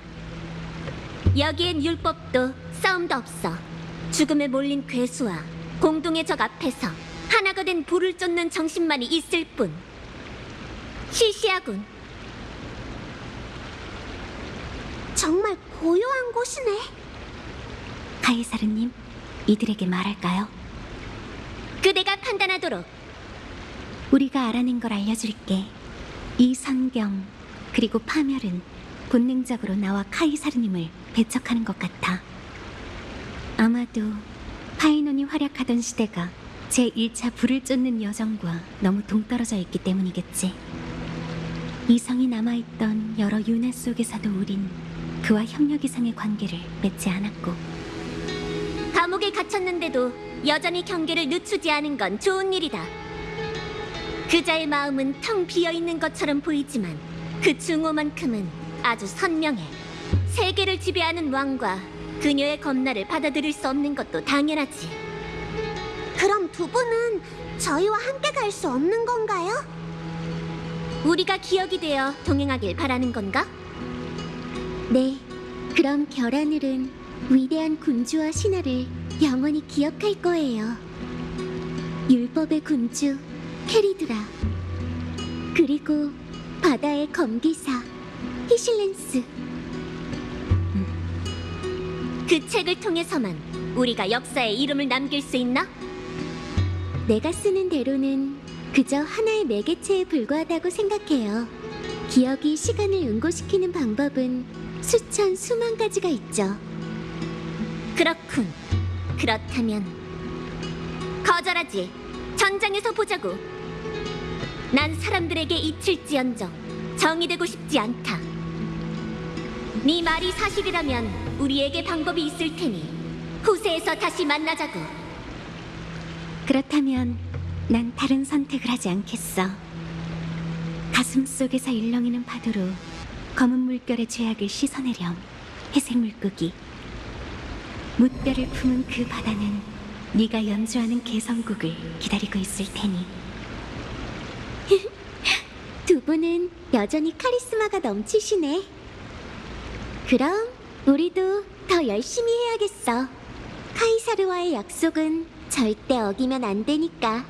여기엔 율법도 싸움도 없어. 죽음에 몰린 괴수와 공동의 적 앞에서 하나가 된 불을 쫓는 정신만이 있을 뿐. 시시하군. 정말 고요한 곳이네. 카이사르님, 이들에게 말할까요? 그대가 판단하도록. 우리가 알아낸 걸 알려줄게. 이 성경 그리고 파멸은 본능적으로 나와 카이사르님을 배척하는 것 같아. 아마도 파이논이 활약하던 시대가 제1차 불을 쫓는 여정과 너무 동떨어져 있기 때문이겠지. 이성이 남아있던 여러 윤회 속에서도 우린 그와 협력 이상의 관계를 맺지 않았고, 감옥에 갇혔는데도 여전히 경계를 늦추지 않은 건 좋은 일이다. 그자의 마음은 텅 비어있는 것처럼 보이지만 그 증오만큼은 아주 선명해. 세계를 지배하는 왕과 그녀의 검나를 받아들일 수 없는 것도 당연하지. 그럼 두 분은 저희와 함께 갈 수 없는 건가요? 우리가 기억이 되어 동행하길 바라는 건가? 네, 그럼 결하늘은 위대한 군주와 신하를 영원히 기억할 거예요. 율법의 군주 캐리드라, 그리고 바다의 검기사 히실렌스. 그 책을 통해서만 우리가 역사에 이름을 남길 수 있나? 내가 쓰는 대로는 그저 하나의 매개체에 불과하다고 생각해요. 기억이 시간을 응고시키는 방법은 수천 수만 가지가 있죠. 그렇군. 그렇다면 거절하지. 전장에서 보자고. 난 사람들에게 잊힐지언정 정의되고 싶지 않다. 네 말이 사실이라면 우리에게 방법이 있을 테니 후세에서 다시 만나자고. 그렇다면 난 다른 선택을 하지 않겠어. 가슴 속에서 일렁이는 파도로 검은 물결의 죄악을 씻어내렴. 회색 물고기. 뭇별을 품은 그 바다는 네가 연주하는 개성곡을 기다리고 있을 테니. 두 분은 여전히 카리스마가 넘치시네. 그럼 우리도 더 열심히 해야겠어. 카이사르와의 약속은 절대 어기면 안 되니까.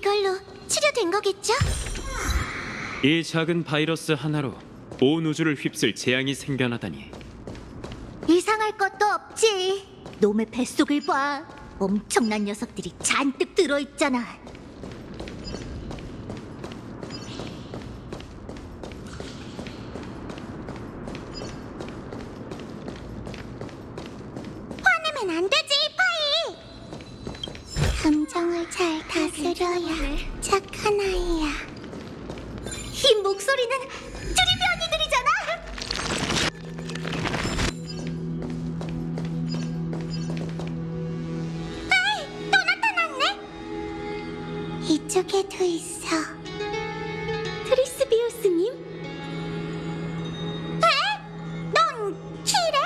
이걸로 치료된 거겠죠? 이 작은 바이러스 하나로 온 우주를 휩쓸 재앙이 생겨나다니. 이상할 것도 없지. 놈의 뱃속을 봐. 엄청난 녀석들이 잔뜩 들어있잖아. 화내면 안 되지, 파이. 감정을 잘 다스려야 착한 아이야. 이 목소리는 드리비 언니들이잖아. 또 나타났네. 이쪽에도 있어. 트리스비우스님? 에? 넌 키레?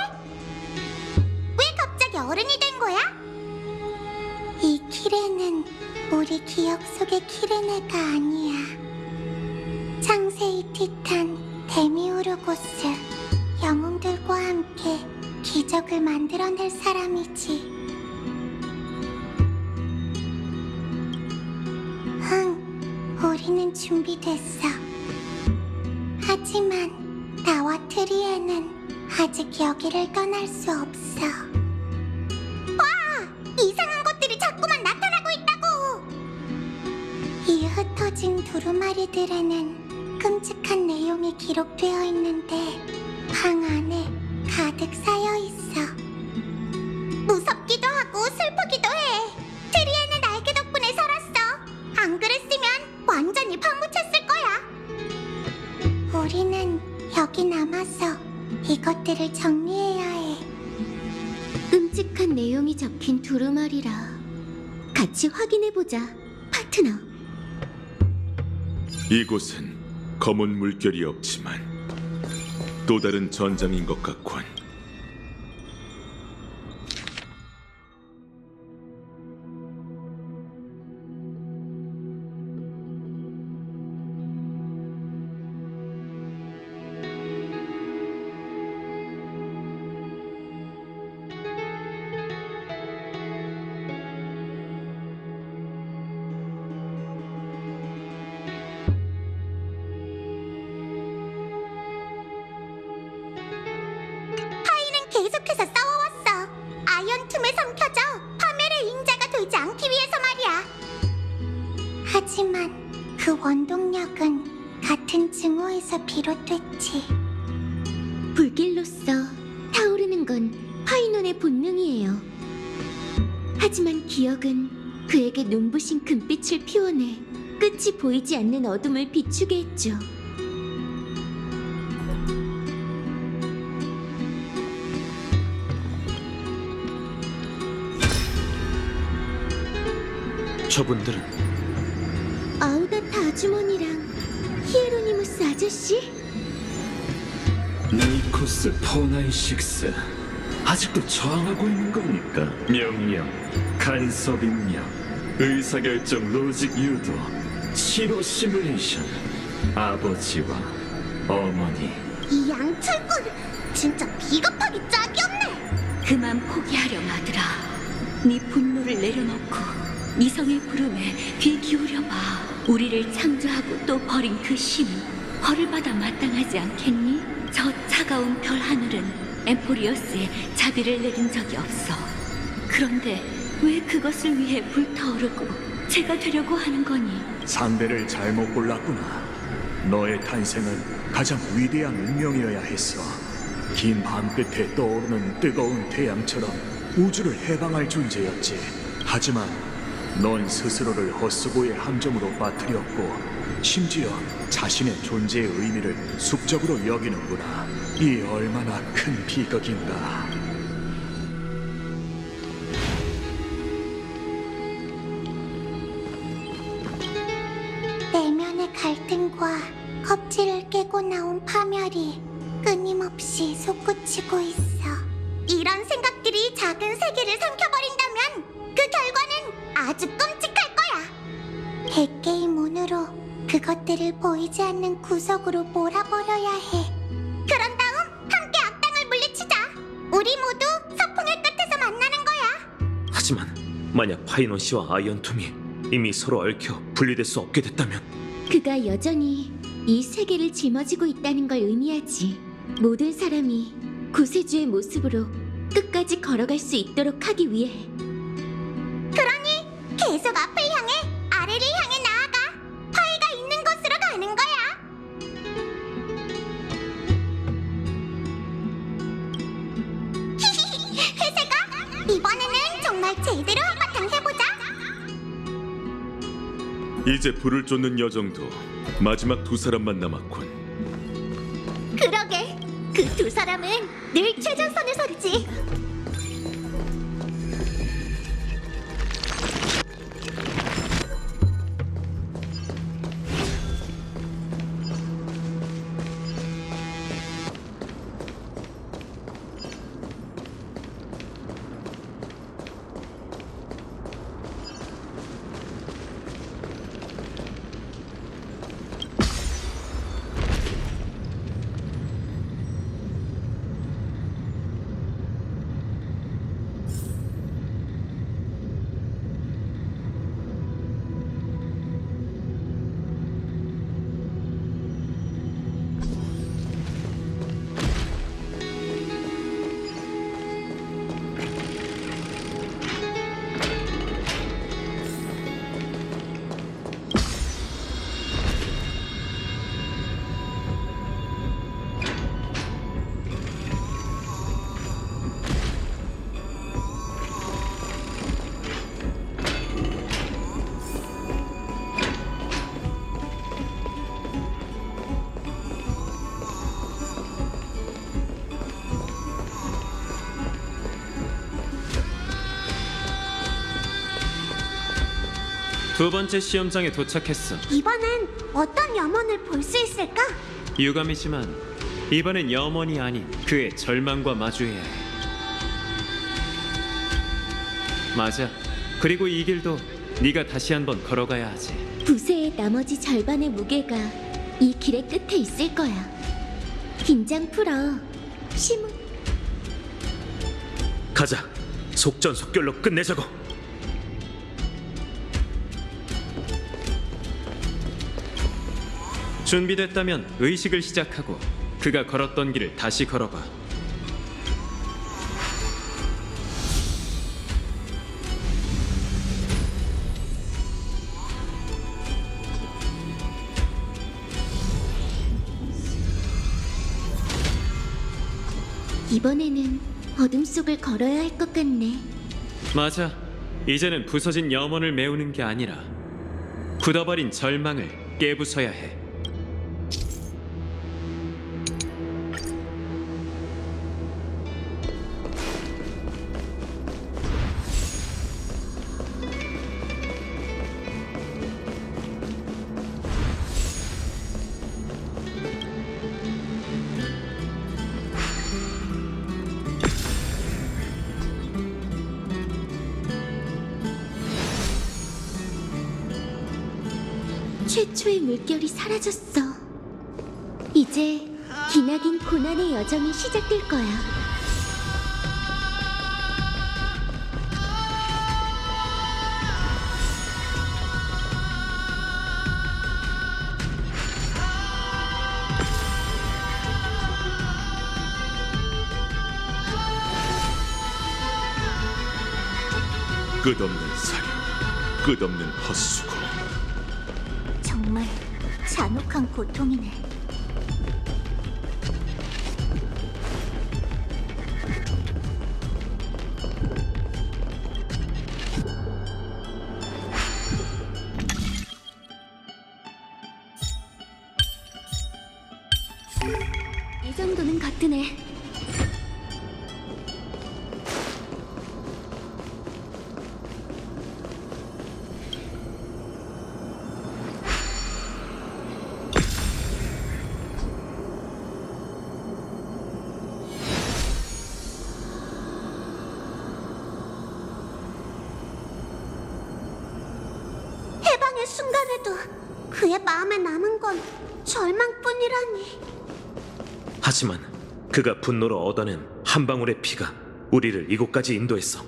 왜 갑자기 어른이 된 거야? 이 키레는 우리 기억 속의 키레네가 아니야. 창세의 티탄 데미우르고스, 영웅들과 함께 기적을 만들어낼 사람이지. 우리는 준비됐어. 하지만 나와 트리에는 아직 여기를 떠날 수 없어. 와! 이상한 것들이 자꾸만 나타나고 있다고! 이 흩어진 두루마리들에는 끔찍한 내용이 기록되어 있는데 방 안에 가득 쌓여 있어. 무섭기도 하고 슬프기도 해. 트리에는 날개 덕분에 살았어. 안 그랬으면 완전히 파묻혔을 거야. 우리는 여기 남아서 이것들을 정리해야 해. 끔찍한 내용이 적힌 두루마리라. 같이 확인해보자, 파트너. 이곳은 검은 물결이 없지만 또 다른 전장인 것 같군. 계속해서 싸워왔어. 아이언 틈에 삼켜져 파멸의 인자가 되지 않기 위해서 말이야. 하지만 그 원동력은 같은 증오에서 비롯됐지. 불길로서 타오르는 건 파이논의 본능이에요. 하지만 기억은 그에게 눈부신 금빛을 피워내 끝이 보이지 않는 어둠을 비추게 했죠. 저분들은 아우다타 아주머니랑 히에로니무스 아저씨? 니코스 포나이식스 아직도 저항하고 있는 겁니까? 명령, 간섭 입력, 의사결정 로직 유도, 치료 시뮬레이션. 아버지와 어머니. 이 양철꾼 진짜 비겁하기 짝이 없네. 그만 포기하렴 아들아. 네 분노를 내려놓고 미성의 부름에 귀 기울여봐. 우리를 창조하고 또 버린 그 힘, 벌을 받아 마땅하지 않겠니? 저 차가운 별 하늘은 엠포리어스에 자비를 내린 적이 없어. 그런데 왜 그것을 위해 불타오르고 제가 되려고 하는 거니? 상대를 잘못 골랐구나. 너의 탄생은 가장 위대한 운명이어야 했어. 긴 밤 끝에 떠오르는 뜨거운 태양처럼 우주를 해방할 존재였지. 하지만 넌 스스로를 헛수고의 함정으로 빠뜨렸고 심지어 자신의 존재의 의미를 숙적으로 여기는구나. 이 얼마나 큰 비극인가. 내면의 갈등과 껍질을 깨고 나온 파멸이 끊임없이 솟구치고 있어. 이런 생각들이 작은 세계를 삼켜버린다면 그 결과는 아주 끔찍할 거야. 100개의 문으로 그것들을 보이지 않는 구석으로 몰아버려야 해. 그런 다음 함께 악당을 물리치자. 우리 모두 서풍의 끝에서 만나는 거야. 하지만 만약 파이논 씨와 아이언 툼이 이미 서로 얽혀 분리될 수 없게 됐다면 그가 여전히 이 세계를 짊어지고 있다는 걸 의미하지. 모든 사람이 구세주의 모습으로 끝까지 걸어갈 수 있도록 하기 위해. 그러니 계속 앞을 향해, 아래를 향해 나아가. 파이가 있는 곳으로 가는 거야. 회사가 이번에는 정말 제대로 한바탕 해보자. 이제 불을 쫓는 여정도 마지막 두 사람만 남았군. 그러게, 그 두 사람은 늘 최전선에 서지. 두 번째 시험장에 도착했어. 이번엔 어떤 염원을 볼 수 있을까? 유감이지만 이번엔 염원이 아닌 그의 절망과 마주해야 해. 맞아. 그리고 이 길도 네가 다시 한번 걸어가야 하지. 부세의 나머지 절반의 무게가 이 길의 끝에 있을 거야. 긴장 풀어. 심은 가자. 속전속결로 끝내자고. 준비됐다면 의식을 시작하고 그가 걸었던 길을 다시 걸어봐. 이번에는 어둠 속을 걸어야 할 것 같네. 맞아. 이제는 부서진 염원을 메우는 게 아니라 굳어버린 절망을 깨부숴야 해. 최초의 물결이 사라졌어. 이제 기나긴 고난의 여정이 시작될 거야. 끝없는 사령, 끝없는 헛수고. 정말 잔혹한 고통이네. 이 정도는 거뜬해. 해방의 순간에도 그의 마음에 남은 건 절망뿐이라니. 하지만 그가 분노로 얻어낸 한 방울의 피가 우리를 이곳까지 인도했어.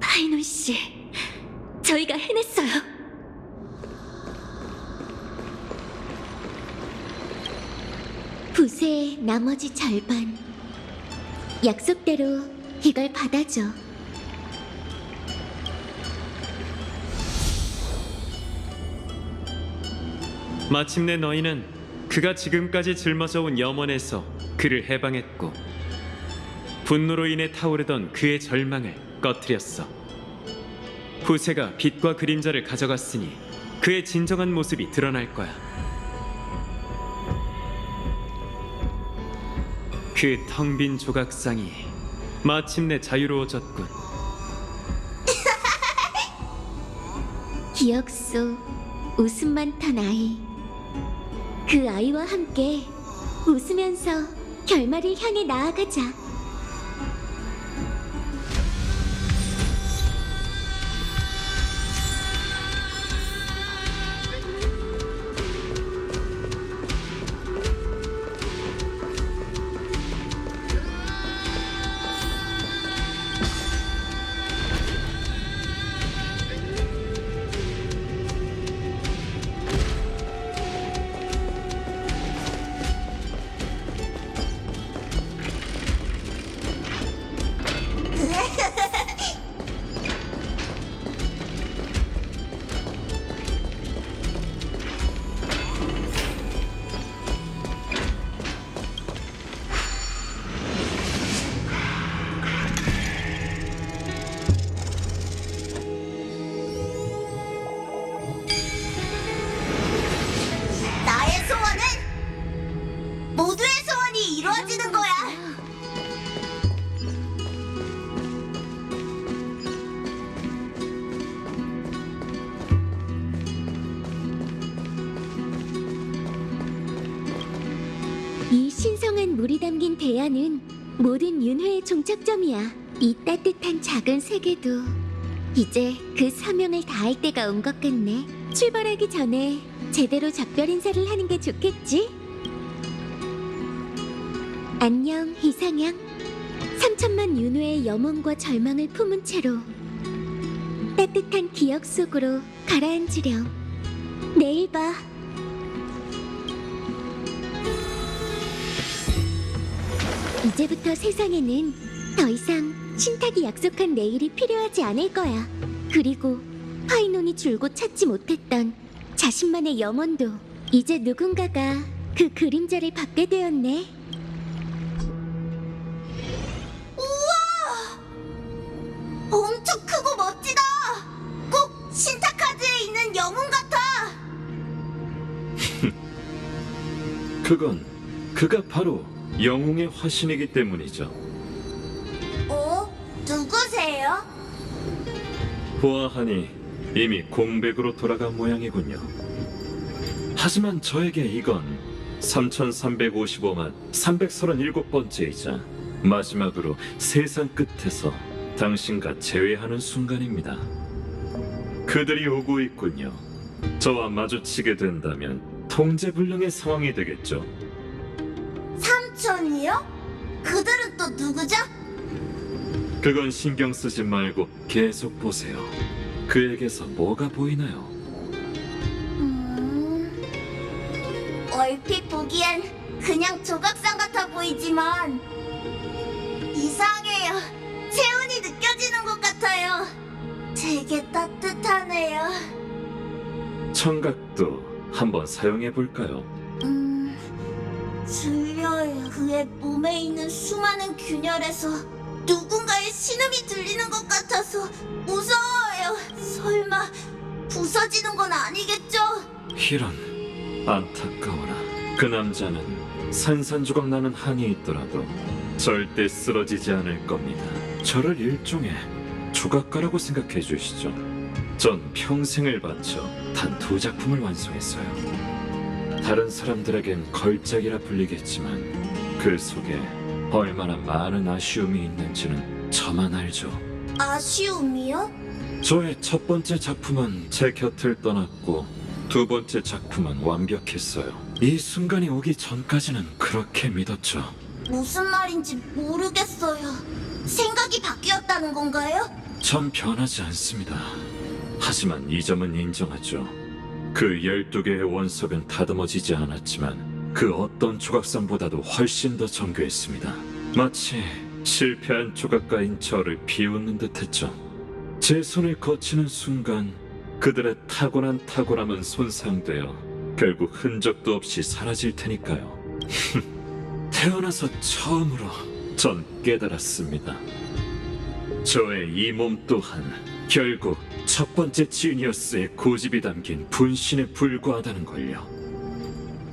파이논 씨, 저희가 해냈어요. 있어요. 붓의 나머지 절반. 약속대로 이걸 받아줘. 마침내 너희는 그가 지금까지 짊어져온 염원에서 그를 해방했고 분노로 인해 타오르던 그의 절망을 꺼뜨렸어. 후세가 빛과 그림자를 가져갔으니 그의 진정한 모습이 드러날 거야. 그 텅 빈 조각상이 마침내 자유로워졌군. 기억 속 웃음 많던 아이. 그 아이와 함께 웃으면서 결말을 향해 나아가자. 나의 소원은 모두의 소원이 이루어지는 거야. 이 신성한 물이 담긴 대야는 모든 윤회의 종착점이야. 이 따뜻한 작은 세계도 이제 그 사명을 다할 때가 온 것 같네. 출발하기 전에 제대로 작별 인사를 하는 게 좋겠지? 안녕, 이상향. 3천만 윤회의 염원과 절망을 품은 채로 따뜻한 기억 속으로 가라앉으렴. 내일 봐. 이제부터 세상에는 더 이상 신탁이 약속한 내일이 필요하지 않을 거야. 그리고 파이논이 줄곧 찾지 못했던 자신만의 염원도 이제 누군가가 그 그림자를 받게 되었네. 엄청 크고 멋지다. 꼭 신타카드에 있는 영웅 같아. 그건 그가 바로 영웅의 화신이기 때문이죠. 누구세요? 보아하니 이미 공백으로 돌아간 모양이군요. 하지만 저에게 이건 3355만 337번째이자 마지막으로 세상 끝에서 당신과 재회하는 순간입니다. 그들이 오고 있군요. 저와 마주치게 된다면 통제불능의 상황이 되겠죠. 삼촌이요? 그들은 또 누구죠? 그건 신경 쓰지 말고 계속 보세요. 그에게서 뭐가 보이나요? 얼핏 보기엔 그냥 조각상 같아 보이지만 이상해요. 체온이 느껴지는 것 같아요. 되게 따뜻하네요. 청각도 한번 사용해 볼까요? 들려요. 그의 몸에 있는 수많은 균열에서 누군가의 신음이 들리는 것 같아서 무서워요. 설마 부서지는 건 아니겠죠? 이런, 안타까워라. 그 남자는 산산조각 나는 한이 있더라도 절대 쓰러지지 않을 겁니다. 저를 일종의 조각가라고 생각해 주시죠. 전 평생을 바쳐 단 2작품을 완성했어요. 다른 사람들에겐 걸작이라 불리겠지만 그 속에 얼마나 많은 아쉬움이 있는지는 저만 알죠. 아쉬움이요? 저의 첫 번째 작품은 제 곁을 떠났고 두 번째 작품은 완벽했어요. 이 순간이 오기 전까지는 그렇게 믿었죠. 무슨 말인지 모르겠어요. 생각이 바뀌었다는 건가요? 전 변하지 않습니다. 하지만 이 점은 인정하죠. 그 12개의 원석은 다듬어지지 않았지만 그 어떤 조각상보다도 훨씬 더 정교했습니다. 마치 실패한 조각가인 저를 비웃는 듯했죠. 제 손을 거치는 순간 그들의 타고난 탁월함은 손상되어 결국 흔적도 없이 사라질 테니까요. 태어나서 처음으로 전 깨달았습니다. 저의 이 몸 또한 결국 첫 번째 지니어스의 고집이 담긴 분신에 불과하다는 걸요.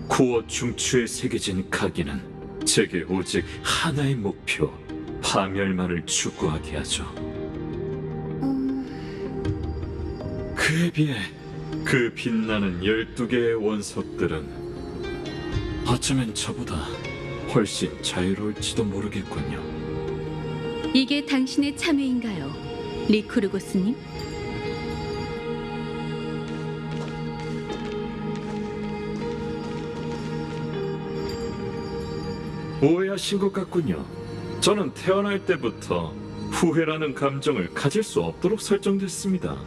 코어 중추에 새겨진 각인은 제게 오직 하나의 목표, 파멸만을 추구하게 하죠. 그에 비해 그 빛나는 12개의 원석들은 어쩌면 저보다 훨씬 자유로울지도 모르겠군요. 이게 당신의 참회인가요, 리쿠르고스님? 오해하신 것 같군요. 저는 태어날 때부터 후회라는 감정을 가질 수 없도록 설정됐습니다.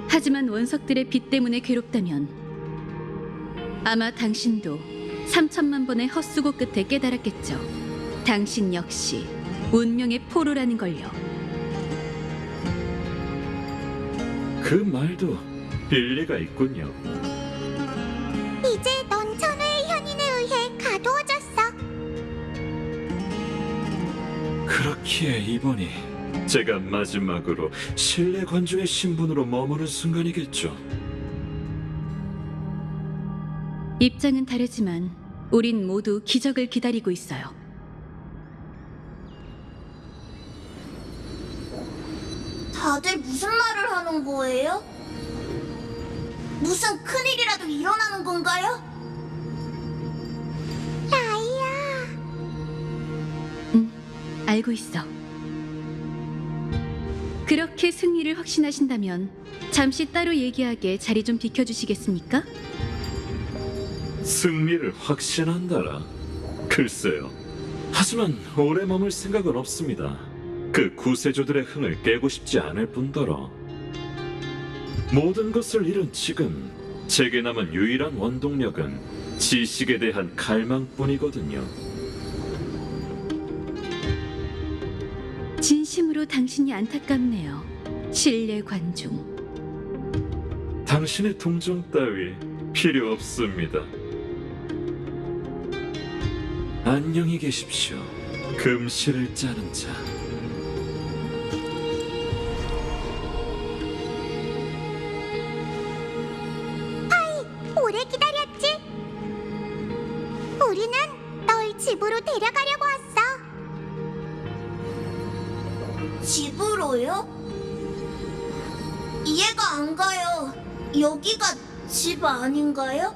하지만 원석들의 빛 때문에 괴롭다면 아마 당신도 3천만 번의 헛수고 끝에 깨달았겠죠. 당신 역시 운명의 포로라는 걸요. 그 말도 일리가 있군요. 이제 넌 천우의 현인에 의해 가두어졌어. 그렇기에 이번이 제가 마지막으로 신뢰 관중의 신분으로 머무는 순간이겠죠. 입장은 다르지만 우린 모두 기적을 기다리고 있어요. 다들 무슨 말을 하는 거예요? 무슨 큰일이라도 일어나는 건가요? 라이야. 알고 있어. 그렇게 승리를 확신하신다면 잠시 따로 얘기하게 자리 좀 비켜주시겠습니까? 승리를 확신한다라? 글쎄요. 하지만 오래 머물 생각은 없습니다. 그 구세주들의 흥을 깨고 싶지 않을 뿐더러 모든 것을 잃은 지금 제게 남은 유일한 원동력은 지식에 대한 갈망뿐이거든요. 진심으로 당신이 안타깝네요, 신뢰 관중. 당신의 동정 따위 필요 없습니다. 안녕히 계십시오. 금실을 짜는 자. 오래 기다렸지? 우리는 널 집으로 데려가려고 왔어. 집으로요? 이해가 안 가요. 여기가 집 아닌가요?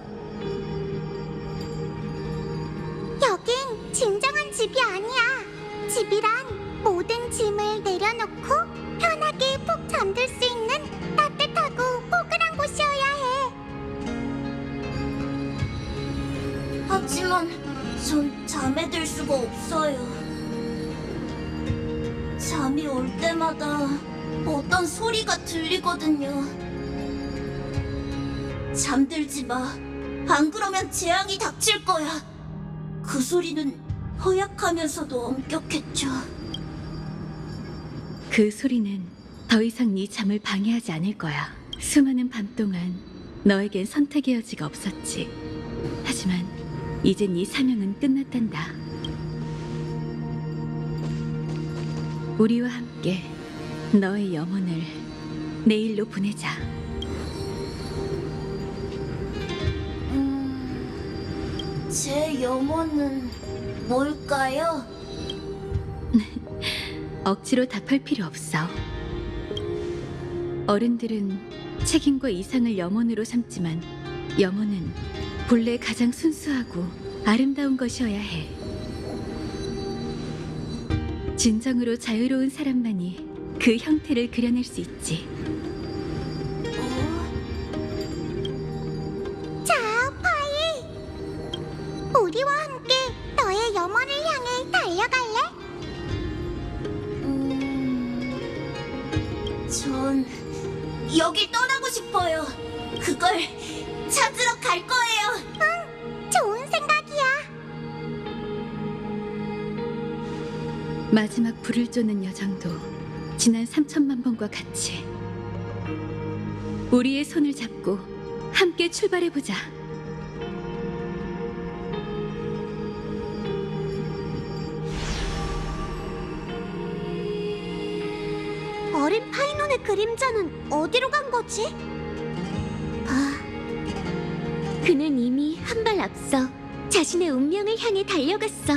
여긴 진정한 집이 아니야. 집이란 모든 짐을 내려놓고 편하게 푹 잠들 수 있는 따뜻하고 포근한 곳이어야 해. 하지만 전 잠에 들 수가 없어요. 잠이 올 때마다 어떤 소리가 들리거든요. 잠들지 마. 안 그러면 재앙이 닥칠 거야. 그 소리는 허약하면서도 엄격했죠. 그 소리는 더 이상 네 잠을 방해하지 않을 거야. 수많은 밤 동안 너에겐 선택의 여지가 없었지. 하지만 이제 네 사명은 끝났단다. 우리와 함께 너의 영혼을 내일로 보내자. 제 영혼은 뭘까요? 억지로 답할 필요 없어. 어른들은 책임과 이상을 염원으로 삼지만 염원은 본래 가장 순수하고 아름다운 것이어야 해. 진정으로 자유로운 사람만이 그 형태를 그려낼 수 있지. 자, 파이. 우리와 함께 너의 염원을 향해 달려갈래? 여길 떠나고 싶어요. 그걸 찾으러 갈 거예요. 응, 좋은 생각이야. 마지막 불을 쫓는 여정도 지난 3천만 번과 같이 우리의 손을 잡고 함께 출발해보자. 어린 파이논의 그림자는 어디로 간 거지? 그는 이미 한 발 앞서 자신의 운명을 향해 달려갔어.